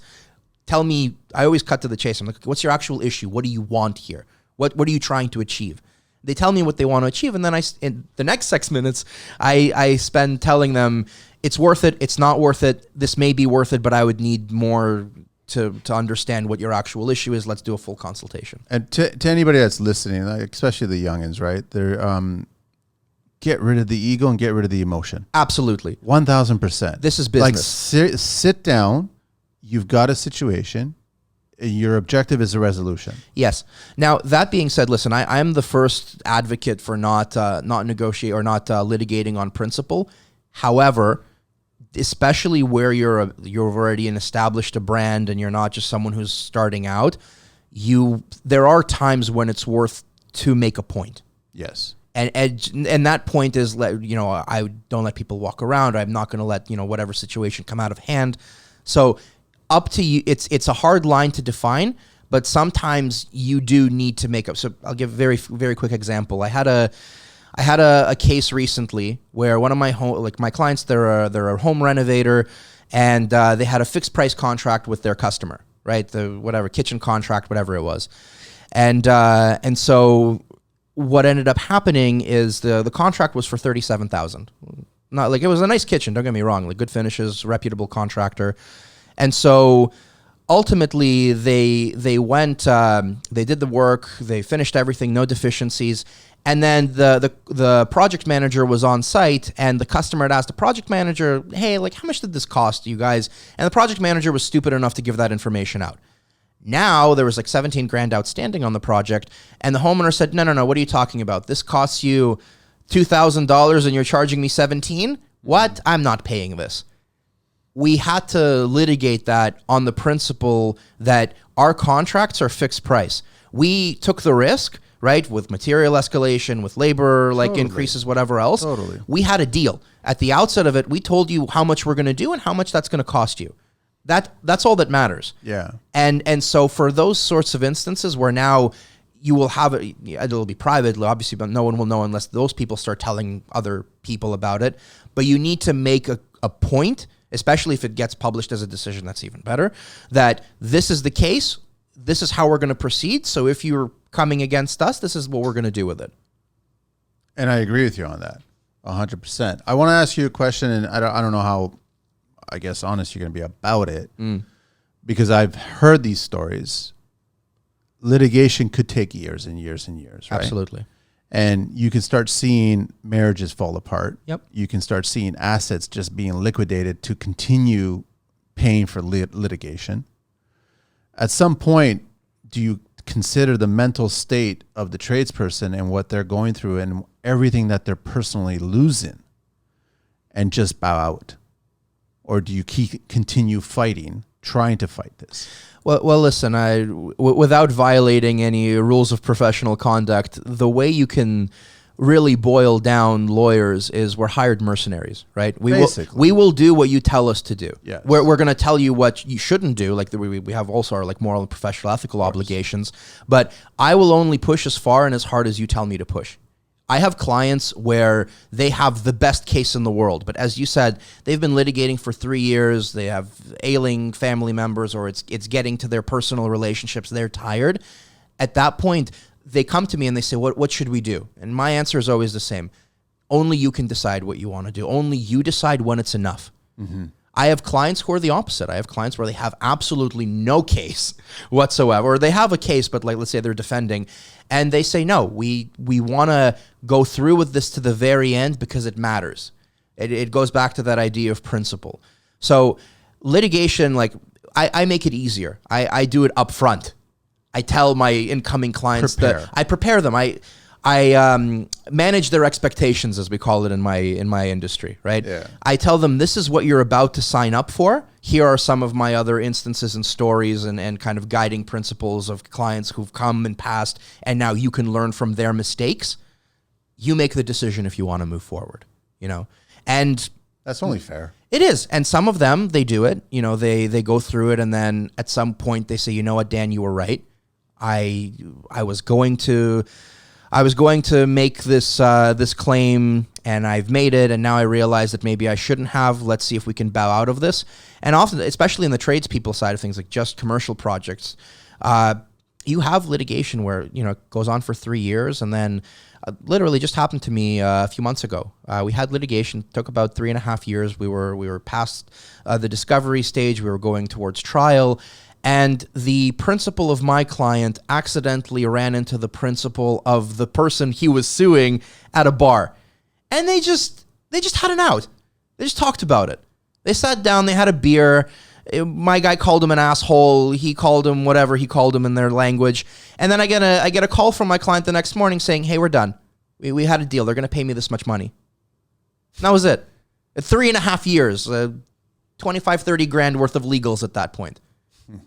Speaker 1: Tell me, I always cut to the chase. I'm like, what's your actual issue? What do you want here? What are you trying to achieve? They tell me what they want to achieve, and then in the next 6 minutes, I spend telling them it's worth it, it's not worth it, this may be worth it, but I would need more to understand what your actual issue is. Let's do a full consultation.
Speaker 2: And to anybody that's listening, like especially the youngins, right? They're get rid of the ego and get rid of the emotion.
Speaker 1: Absolutely.
Speaker 2: 1,000%.
Speaker 1: This is business.
Speaker 2: Like sit down, you've got a situation. Your objective is a resolution.
Speaker 1: Yes. Now, that being said, listen, I'm the first advocate for not negotiate or not litigating on principle. However, especially where you've already established a brand and you're not just someone who's starting out, there are times when it's worth to make a point.
Speaker 2: Yes.
Speaker 1: And that point is, I don't let people walk around. I'm not going to let whatever situation come out of hand. So up to you. It's a hard line to define, but sometimes you do need to make up. So I'll give a very, very quick example. I had a case recently where one of my my clients, they're a home renovator, and they had a fixed price contract with their customer, right? The kitchen contract, whatever it was, and so what ended up happening is the contract was for $37,000. Not like it was a nice kitchen. Don't get me wrong, like good finishes, reputable contractor. And so ultimately they went, they did the work, they finished everything, no deficiencies. And then the project manager was on site, and the customer had asked the project manager, hey, like how much did this cost you guys? And the project manager was stupid enough to give that information out. Now there was like 17 grand outstanding on the project, and the homeowner said, no, what are you talking about? This costs you $2,000 and you're charging me 17? What? I'm not paying this. We had to litigate that on the principle that our contracts are fixed price. We took the risk, right, with material escalation, with labor increases, whatever else.
Speaker 2: Totally.
Speaker 1: We had a deal. At the outset of it, we told you how much we're going to do and how much that's going to cost you. That's all that matters.
Speaker 2: Yeah.
Speaker 1: And so for those sorts of instances where now you will have it'll be private, obviously, but no one will know unless those people start telling other people about it. But you need to make a point, especially if it gets published as a decision, that's even better, that this is the case, this is how we're going to proceed. So if you're coming against us, this is what we're going to do with it.
Speaker 2: And I agree with you on that, 100%. I want to ask you a question, and I don't know how, I guess, honest you're going to be about it, because I've heard these stories. Litigation could take years and years and years, right?
Speaker 1: Absolutely.
Speaker 2: And you can start seeing marriages fall apart.
Speaker 1: Yep.
Speaker 2: You can start seeing assets just being liquidated to continue paying for litigation. At some point, do you consider the mental state of the tradesperson and what they're going through and everything that they're personally losing and just bow out? Or do you continue fighting, trying to fight this?
Speaker 1: Well, listen, without violating any rules of professional conduct, the way you can really boil down lawyers is we're hired mercenaries, right? We will do what you tell us to do.
Speaker 2: Yes.
Speaker 1: We're going to tell you what you shouldn't do. Like we have also our moral and professional ethical obligations, but I will only push as far and as hard as you tell me to push. I have clients where they have the best case in the world, but as you said, they've been litigating for 3 years. They have ailing family members, or it's getting to their personal relationships. They're tired. At that point, they come to me and they say, what should we do? And my answer is always the same. Only you can decide what you want to do. Only you decide when it's enough. Mm-hmm. I have clients who are the opposite. I have clients where they have absolutely no case whatsoever, or they have a case, but like, let's say they're defending, and they say, no, we want to go through with this to the very end because it matters. It goes back to that idea of principle. So litigation, like I make it easier. I do it up front. I tell my incoming clients that I prepare them. I manage their expectations, as we call it in my industry, right?
Speaker 2: Yeah.
Speaker 1: I tell them, this is what you're about to sign up for. Here are some of my other instances and stories and kind of guiding principles of clients who've come and passed, and now you can learn from their mistakes. You make the decision if you want to move forward, And
Speaker 2: that's only fair.
Speaker 1: it is. And some of them, they do it. They go through it, and then at some point they say, you know what, Dan, you were right. I was going to make this claim, and I've made it, and now I realize that maybe I shouldn't have. Let's see if we can bow out of this. And often, especially in the tradespeople side of things, like just commercial projects, you have litigation where it goes on for 3 years, and then literally just happened to me a few months ago. We had litigation, took about 3.5 years. We were past the discovery stage. We were going towards trial. And the principal of my client accidentally ran into the principal of the person he was suing at a bar. And they just had an out. They just talked about it. They sat down, they had a beer. My guy called him an asshole. He called him whatever he called him in their language. And then I get a call from my client the next morning saying, hey, we're done. We had a deal. They're going to pay me this much money. And that was it. 3.5 years, 25, 30 grand worth of legals at that point.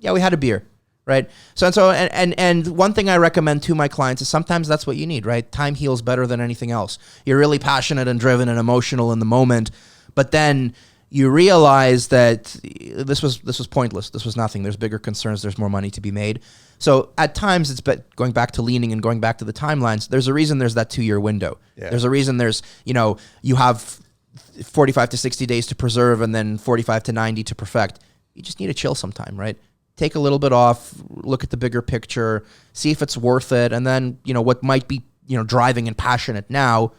Speaker 1: Yeah, we had a beer, right? And one thing I recommend to my clients is sometimes that's what you need, right? Time heals better than anything else. You're really passionate and driven and emotional in the moment, but then you realize that this was pointless. This was nothing. There's bigger concerns. There's more money to be made. So at times, it's going back to leaning and going back to the timelines. There's a reason there's that 2-year window. Yeah. There's a reason there's, you have 45 to 60 days to preserve and then 45 to 90 to perfect. You just need to chill sometime, right? Take a little bit off, look at the bigger picture, see if it's worth it, and then, what might be, driving and passionate now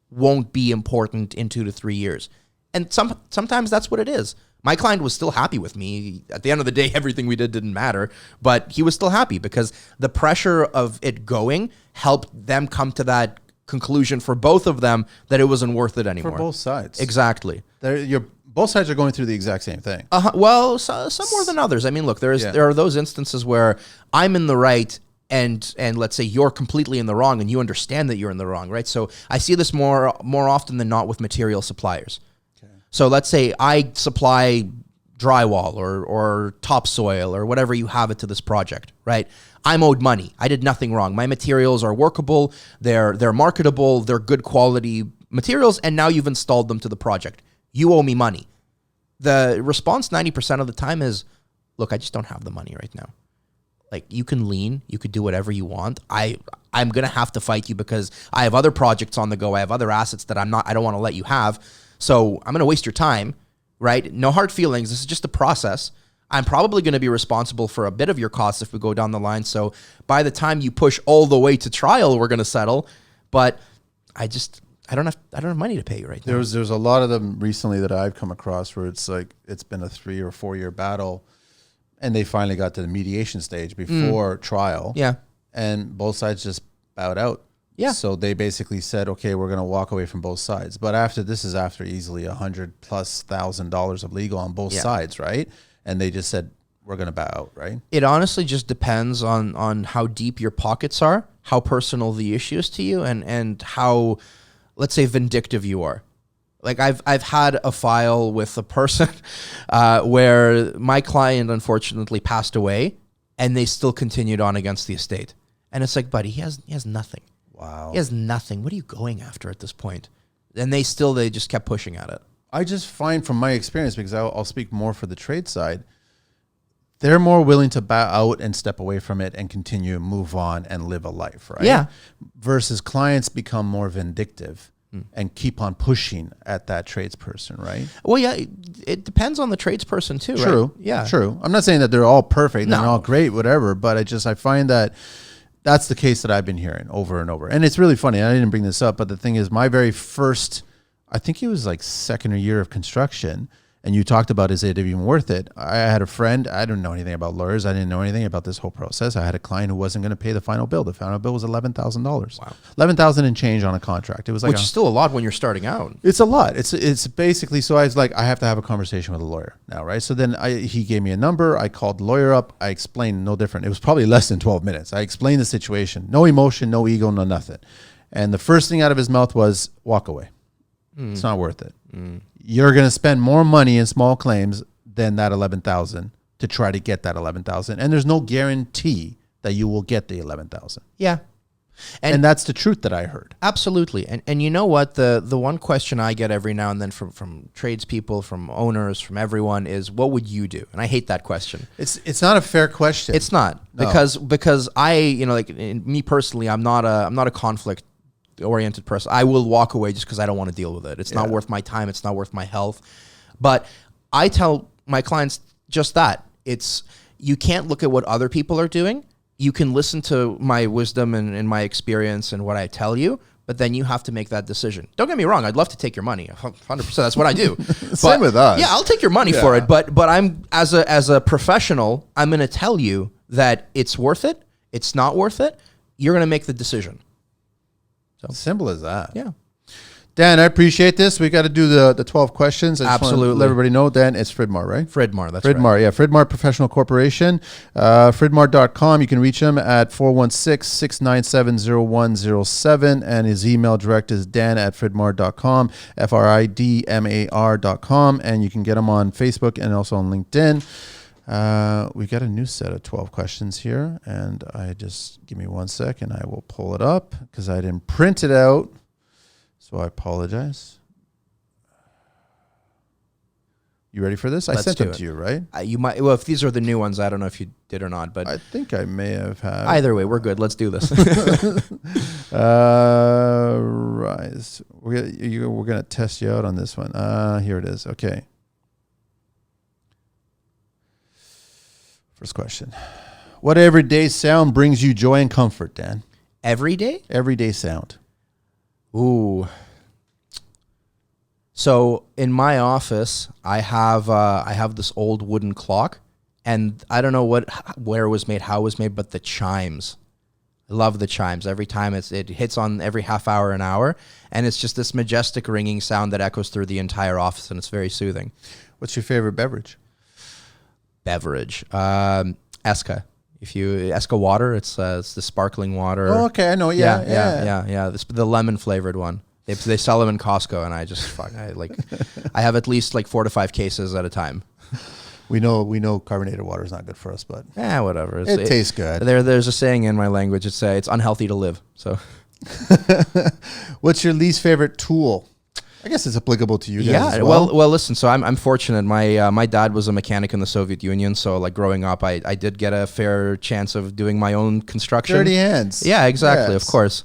Speaker 1: won't be important in 2 to 3 years. And sometimes that's what it is. My client was still happy with me. At the end of the day, everything we did didn't matter, but he was still happy because the pressure of it going helped them come to that conclusion for both of them that it wasn't worth it anymore.
Speaker 2: For both sides.
Speaker 1: Exactly.
Speaker 2: Both sides are going through the exact same thing.
Speaker 1: Well, some more than others. I mean, look, there are those instances where I'm in the right and let's say you're completely in the wrong and you understand that you're in the wrong, right? So I see this more often than not with material suppliers. Okay. So let's say I supply drywall or topsoil or whatever you have it to this project, right? I'm owed money. I did nothing wrong. My materials are workable. They're marketable. They're good quality materials. And now you've installed them to the project. You owe me money. The response 90% of the time is, look, I just don't have the money right now. Like, you can lean, you could do whatever you want. I'm going to have to fight you because I have other projects on the go. I have other assets that I don't want to let you have. So I'm going to waste your time, right? No hard feelings. This is just a process. I'm probably going to be responsible for a bit of your costs if we go down the line. So by the time you push all the way to trial, we're going to settle. But I don't have money to pay you right now.
Speaker 2: There's a lot of them recently that I've come across where it's like it's been a 3 or 4 year battle, and they finally got to the mediation stage before trial. Yeah, and both sides just bowed out. Yeah. So they basically said, okay, we're going to walk away from both sides. But after easily $100,000+ of legal on both sides, right? And they just said, we're going to bow out, right?
Speaker 1: It honestly just depends on how deep your pockets are, how personal the issue is to you, and how, let's say, vindictive you are. Like I've had a file with a person where my client unfortunately passed away, and they still continued on against the estate. And it's like, buddy, he has nothing.
Speaker 2: Wow.
Speaker 1: He has nothing. What are you going after at this point? And they just kept pushing at it.
Speaker 2: I just find from my experience, because I'll speak more for the trade side, they're more willing to bow out and step away from it and continue, move on, and live a life, right?
Speaker 1: Yeah.
Speaker 2: Versus clients become more vindictive and keep on pushing at that tradesperson, right?
Speaker 1: Well, yeah, it depends on the tradesperson too,
Speaker 2: True.
Speaker 1: right? Yeah.
Speaker 2: True. I'm not saying that they're all perfect,
Speaker 1: No.
Speaker 2: they're all great, whatever, but I find that that's the case that I've been hearing over and over. And it's really funny. I didn't bring this up, but the thing is, my very first, I think it was like second year of construction, and you talked about, is it even worth it? I had a friend, I didn't know anything about lawyers. I didn't know anything about this whole process. I had a client who wasn't going to pay the final bill. The final bill was $11,000. Wow. $11,000 and change on a contract. It was like,
Speaker 1: which is still a lot when you're starting out.
Speaker 2: it's a lot. It's basically, so I was like, I have to have a conversation with a lawyer now, right? So then he gave me a number. I called the lawyer up. I explained, no different. It was probably less than 12 minutes. I explained the situation. No emotion, no ego, no nothing. And the first thing out of his mouth was, walk away. It's not worth it. You're going to spend more money in small claims than that 11,000 to try to get that 11,000. And there's no guarantee that you will get the 11,000.
Speaker 1: Yeah.
Speaker 2: And that's the truth that I heard.
Speaker 1: Absolutely. And you know what? The one question I get every now and then from tradespeople, from owners, from everyone is, what would you do? And I hate that question.
Speaker 2: It's not a fair question.
Speaker 1: It's not.
Speaker 2: No.
Speaker 1: Because I, like me personally, I'm not a conflict oriented person. I will walk away just because I don't want to deal with it. It's not worth my time. It's not worth my health. But I tell my clients just that. You can't look at what other people are doing. You can listen to my wisdom and my experience and what I tell you, but then you have to make that decision. Don't get me wrong. I'd love to take your money. 100%. That's what I do.
Speaker 2: Same with us.
Speaker 1: Yeah, I'll take your money for it. But I'm as a professional, I'm going to tell you that it's worth it. It's not worth it. You're going to make the decision.
Speaker 2: Simple as that.
Speaker 1: Yeah.
Speaker 2: Dan, I appreciate this. We got to do the 12 questions. I just
Speaker 1: Absolutely.
Speaker 2: want to let everybody know, Dan, it's Fridmar, right?
Speaker 1: Fridmar, that's
Speaker 2: Fridmar,
Speaker 1: right.
Speaker 2: yeah. Fridmar Professional Corporation. Fridmar.com. You can reach him at 416-697-0107. And his email direct is dan@fridmar.com, FRIDMAR.com. And you can get him on Facebook and also on LinkedIn. We got a new set of 12 questions here, and give me 1 second. I will pull it up because I didn't print it out, so I apologize. You ready for this? I sent them to you, right?
Speaker 1: You might. Well, if these are the new ones, I don't know if you did or not, but
Speaker 2: I think I may have had.
Speaker 1: Either way, we're good. Let's do this.
Speaker 2: Right. We're gonna test you out on this one. Here it is. Okay. First question. What everyday sound brings you joy and comfort, Dan?
Speaker 1: Every day?
Speaker 2: Everyday sound.
Speaker 1: Ooh. So in my office, I have this old wooden clock, and I don't know where it was made, how it was made, but the chimes. I love the chimes. Every time it hits on every half hour, an hour, and it's just this majestic ringing sound that echoes through the entire office, and it's very soothing.
Speaker 2: What's your favorite beverage?
Speaker 1: Esca. Esca water, it's the sparkling water.
Speaker 2: Oh, okay, I know. Yeah.
Speaker 1: The lemon flavored one. They sell them in Costco, and I have at least like 4 to 5 cases at a time.
Speaker 2: We know carbonated water is not good for us, but
Speaker 1: whatever.
Speaker 2: It tastes good.
Speaker 1: There's a saying in my language. It's unhealthy to live. So,
Speaker 2: what's your least favorite tool? I guess it's applicable to you guys as well.
Speaker 1: Well, listen. So I'm fortunate. My dad was a mechanic in the Soviet Union. So like growing up, I did get a fair chance of doing my own construction.
Speaker 2: Dirty hands.
Speaker 1: Yeah, exactly. Yes. Of course.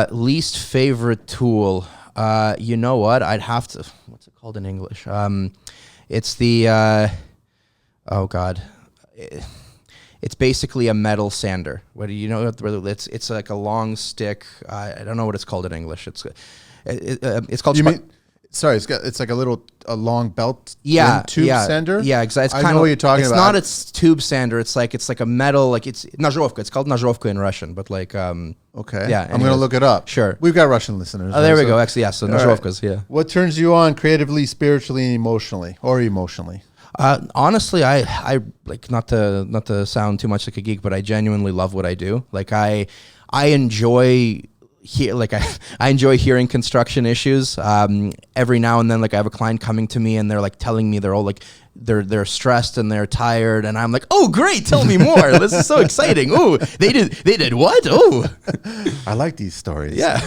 Speaker 1: Least favorite tool. You know what? I'd have to. What's it called in English? It's the. Oh God. It's basically a metal sander. What do you know? It's like a long stick. I don't know what it's called in English. It's called.
Speaker 2: Sorry, it's like a long belt.
Speaker 1: Tube
Speaker 2: sander.
Speaker 1: Yeah, exactly.
Speaker 2: I know what you're talking about.
Speaker 1: It's not a tube sander. It's like a metal. Like it's Nazhovka. It's called Nazhovka in Russian, but like.
Speaker 2: Okay.
Speaker 1: Yeah.
Speaker 2: I'm gonna look it up.
Speaker 1: Sure.
Speaker 2: We've got Russian listeners.
Speaker 1: Oh, there we go. Actually, yeah. So Nazhovkas. Right. Yeah.
Speaker 2: What turns you on creatively, spiritually, and emotionally?
Speaker 1: Honestly, I like not to sound too much like a geek, but I genuinely love what I do. Like I enjoy. I enjoy hearing construction issues. Every now and then, like I have a client coming to me and they're like telling me they're all like they're stressed and they're tired, and I'm like, oh great, tell me more. This is so exciting. Oh, they did what? Oh,
Speaker 2: I like these stories.
Speaker 1: Yeah.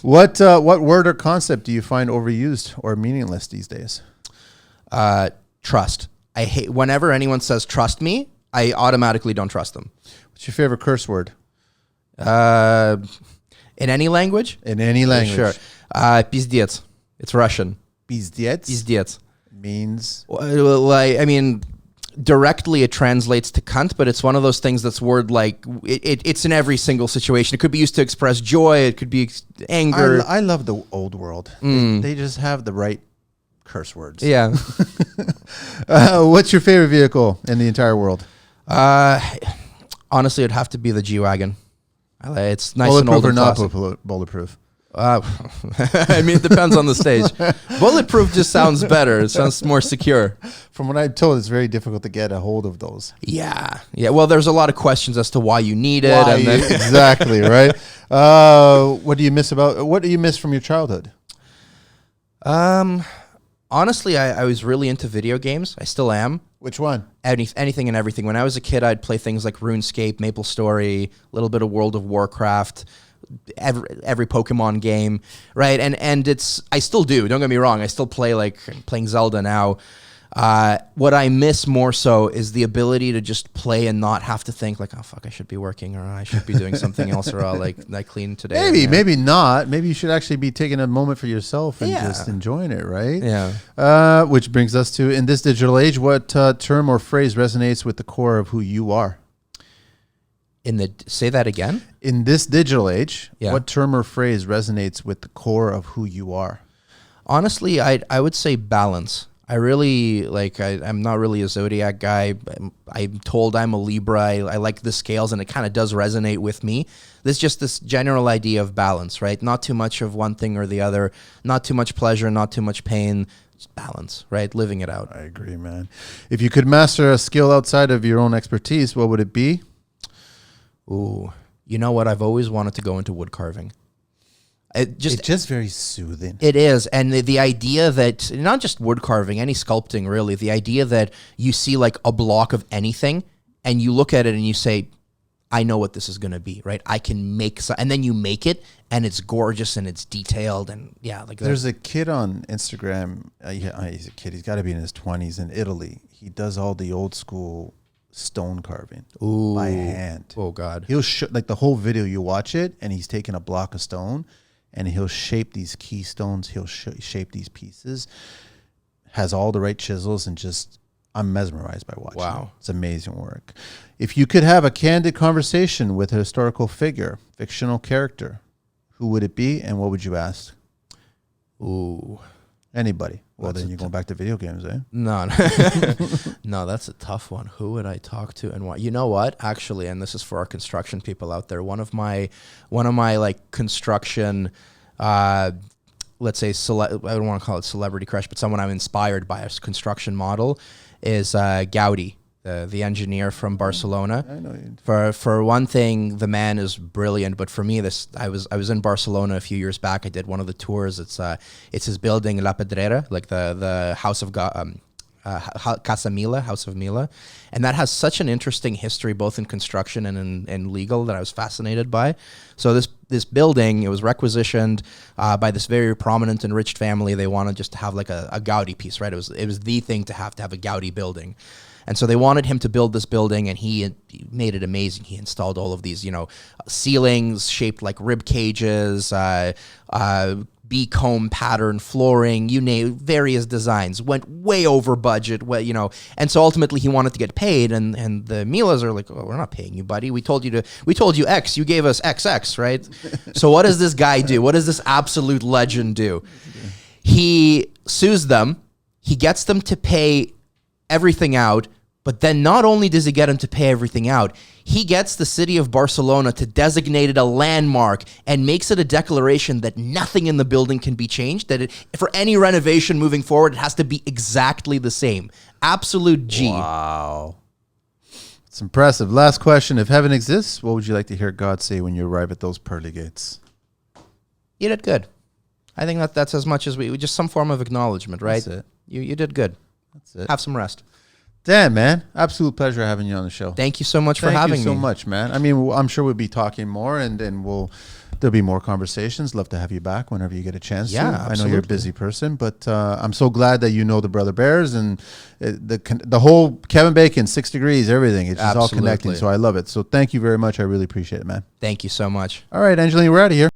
Speaker 2: What word or concept do you find overused or meaningless these days?
Speaker 1: Trust. I hate whenever anyone says trust me, I automatically don't trust them.
Speaker 2: What's your favorite curse word?
Speaker 1: In any language?
Speaker 2: In any language.
Speaker 1: Sure. Пиздец. It's Russian.
Speaker 2: Пиздец?
Speaker 1: Пиздец.
Speaker 2: Means?
Speaker 1: Like, I mean, directly it translates to cunt, but it's one of those things that's word like, it's in every single situation. It could be used to express joy. It could be anger.
Speaker 2: I love the old world. They just have the right curse words.
Speaker 1: Yeah.
Speaker 2: What's your favorite vehicle in the entire world?
Speaker 1: Honestly, it'd have to be the G-Wagon. It's nice and
Speaker 2: Bulletproof
Speaker 1: old
Speaker 2: or
Speaker 1: and
Speaker 2: not
Speaker 1: classic.
Speaker 2: bulletproof?
Speaker 1: I mean, it depends on the stage. Bulletproof just sounds better. It sounds more secure.
Speaker 2: From what I'm told, it's very difficult to get a hold of those.
Speaker 1: Yeah. Well, there's a lot of questions as to why you need it.
Speaker 2: Exactly, right? What do you miss from your childhood?
Speaker 1: Honestly, I was really into video games. I still am.
Speaker 2: Which one?
Speaker 1: Anything and everything. When I was a kid, I'd play things like RuneScape, MapleStory, a little bit of World of Warcraft, every Pokemon game, right? And I still do. Don't get me wrong. I still playing Zelda now. What I miss more so is the ability to just play and not have to think like, oh fuck, I should be working, or I should be doing something else, or I'll like clean today.
Speaker 2: Maybe not. Maybe you should actually be taking a moment for yourself and just enjoying it, right?
Speaker 1: Yeah.
Speaker 2: Which brings us to, in this digital age, what term or phrase resonates with the core of who you are?
Speaker 1: Say that again?
Speaker 2: In this digital age, what term or phrase resonates with the core of who you are?
Speaker 1: Honestly, I would say balance. I really I'm not really a zodiac guy. I'm told I'm a Libra. I like the scales, and it kind of does resonate with me. There's just this general idea of balance, right? Not too much of one thing or the other. Not too much pleasure, not too much pain. Just balance, right? Living it out.
Speaker 2: I agree, man. If you could master a skill outside of your own expertise, what would it be?
Speaker 1: Ooh, you know what? I've always wanted to go into wood carving.
Speaker 2: It's just very soothing.
Speaker 1: It is. And the idea that, not just wood carving, any sculpting really, the idea that you see like a block of anything and you look at it and you say, I know what this is going to be, right? I can make and then you make it and it's gorgeous and it's detailed and
Speaker 2: There's a kid on Instagram. He's a kid. He's got to be in his 20s in Italy. He does all the old school stone carving by hand.
Speaker 1: Oh God.
Speaker 2: He'll the whole video, you watch it and he's taking a block of stone and he'll shape these keystones. He'll shape these pieces. Has all the right chisels and I'm mesmerized by watching.
Speaker 1: Wow.
Speaker 2: It's amazing work. If you could have a candid conversation with a historical figure, fictional character, who would it be and what would you ask?
Speaker 1: Ooh.
Speaker 2: Anybody. Well, then you're going back to video games, eh?
Speaker 1: No. No, that's a tough one. Who would I talk to and why? You know what? Actually, and this is for our construction people out there, one of my like construction, let's say, I don't want to call it celebrity crush, but someone I'm inspired by, a construction model, is Gaudi, the engineer from Barcelona.
Speaker 2: I know you.
Speaker 1: For one thing, the man is brilliant. But for me, I was in Barcelona a few years back. I did one of the tours. It's his building La Pedrera, like the house of God. Casa Mila, House of Mila, and that has such an interesting history, both in construction and in legal, that I was fascinated by. So this building, it was requisitioned by this very prominent enriched family. They wanted just to have like a Gaudi piece, right? It was the thing to have a Gaudi building. And so they wanted him to build this building, and he made it amazing. He installed all of these, ceilings shaped like rib cages, B-comb pattern flooring, you name various designs. Went way over budget, and so ultimately he wanted to get paid, and the Milas are like, oh, we're not paying you, buddy. We told you X, you gave us XX, right? So what does this guy do? What does this absolute legend do? He sues them. He gets them to pay everything out. But then not only does he get him to pay everything out, he gets the city of Barcelona to designate it a landmark and makes it a declaration that nothing in the building can be changed, that for any renovation moving forward, it has to be exactly the same. Absolute G.
Speaker 2: Wow. It's impressive. Last question. If heaven exists, what would you like to hear God say when you arrive at those pearly gates?
Speaker 1: You did good. I think that's as much as just some form of acknowledgement, right?
Speaker 2: That's it.
Speaker 1: You did good.
Speaker 2: That's it.
Speaker 1: Have some rest.
Speaker 2: Dan, man, absolute pleasure having you on the show.
Speaker 1: Thank you so much for having me.
Speaker 2: Thank you so much, man. I mean, I'm sure we'll be talking more, and there'll be more conversations. Love to have you back whenever you get a chance.
Speaker 1: Yeah,
Speaker 2: to.
Speaker 1: absolutely.
Speaker 2: I know you're a busy person, but I'm so glad that you know the Brother Bears and the whole Kevin Bacon, 6 Degrees, everything. It's just all connecting. So I love it. So thank you very much. I really appreciate it, man.
Speaker 1: Thank you so much.
Speaker 2: All right, Angeline, we're out of here.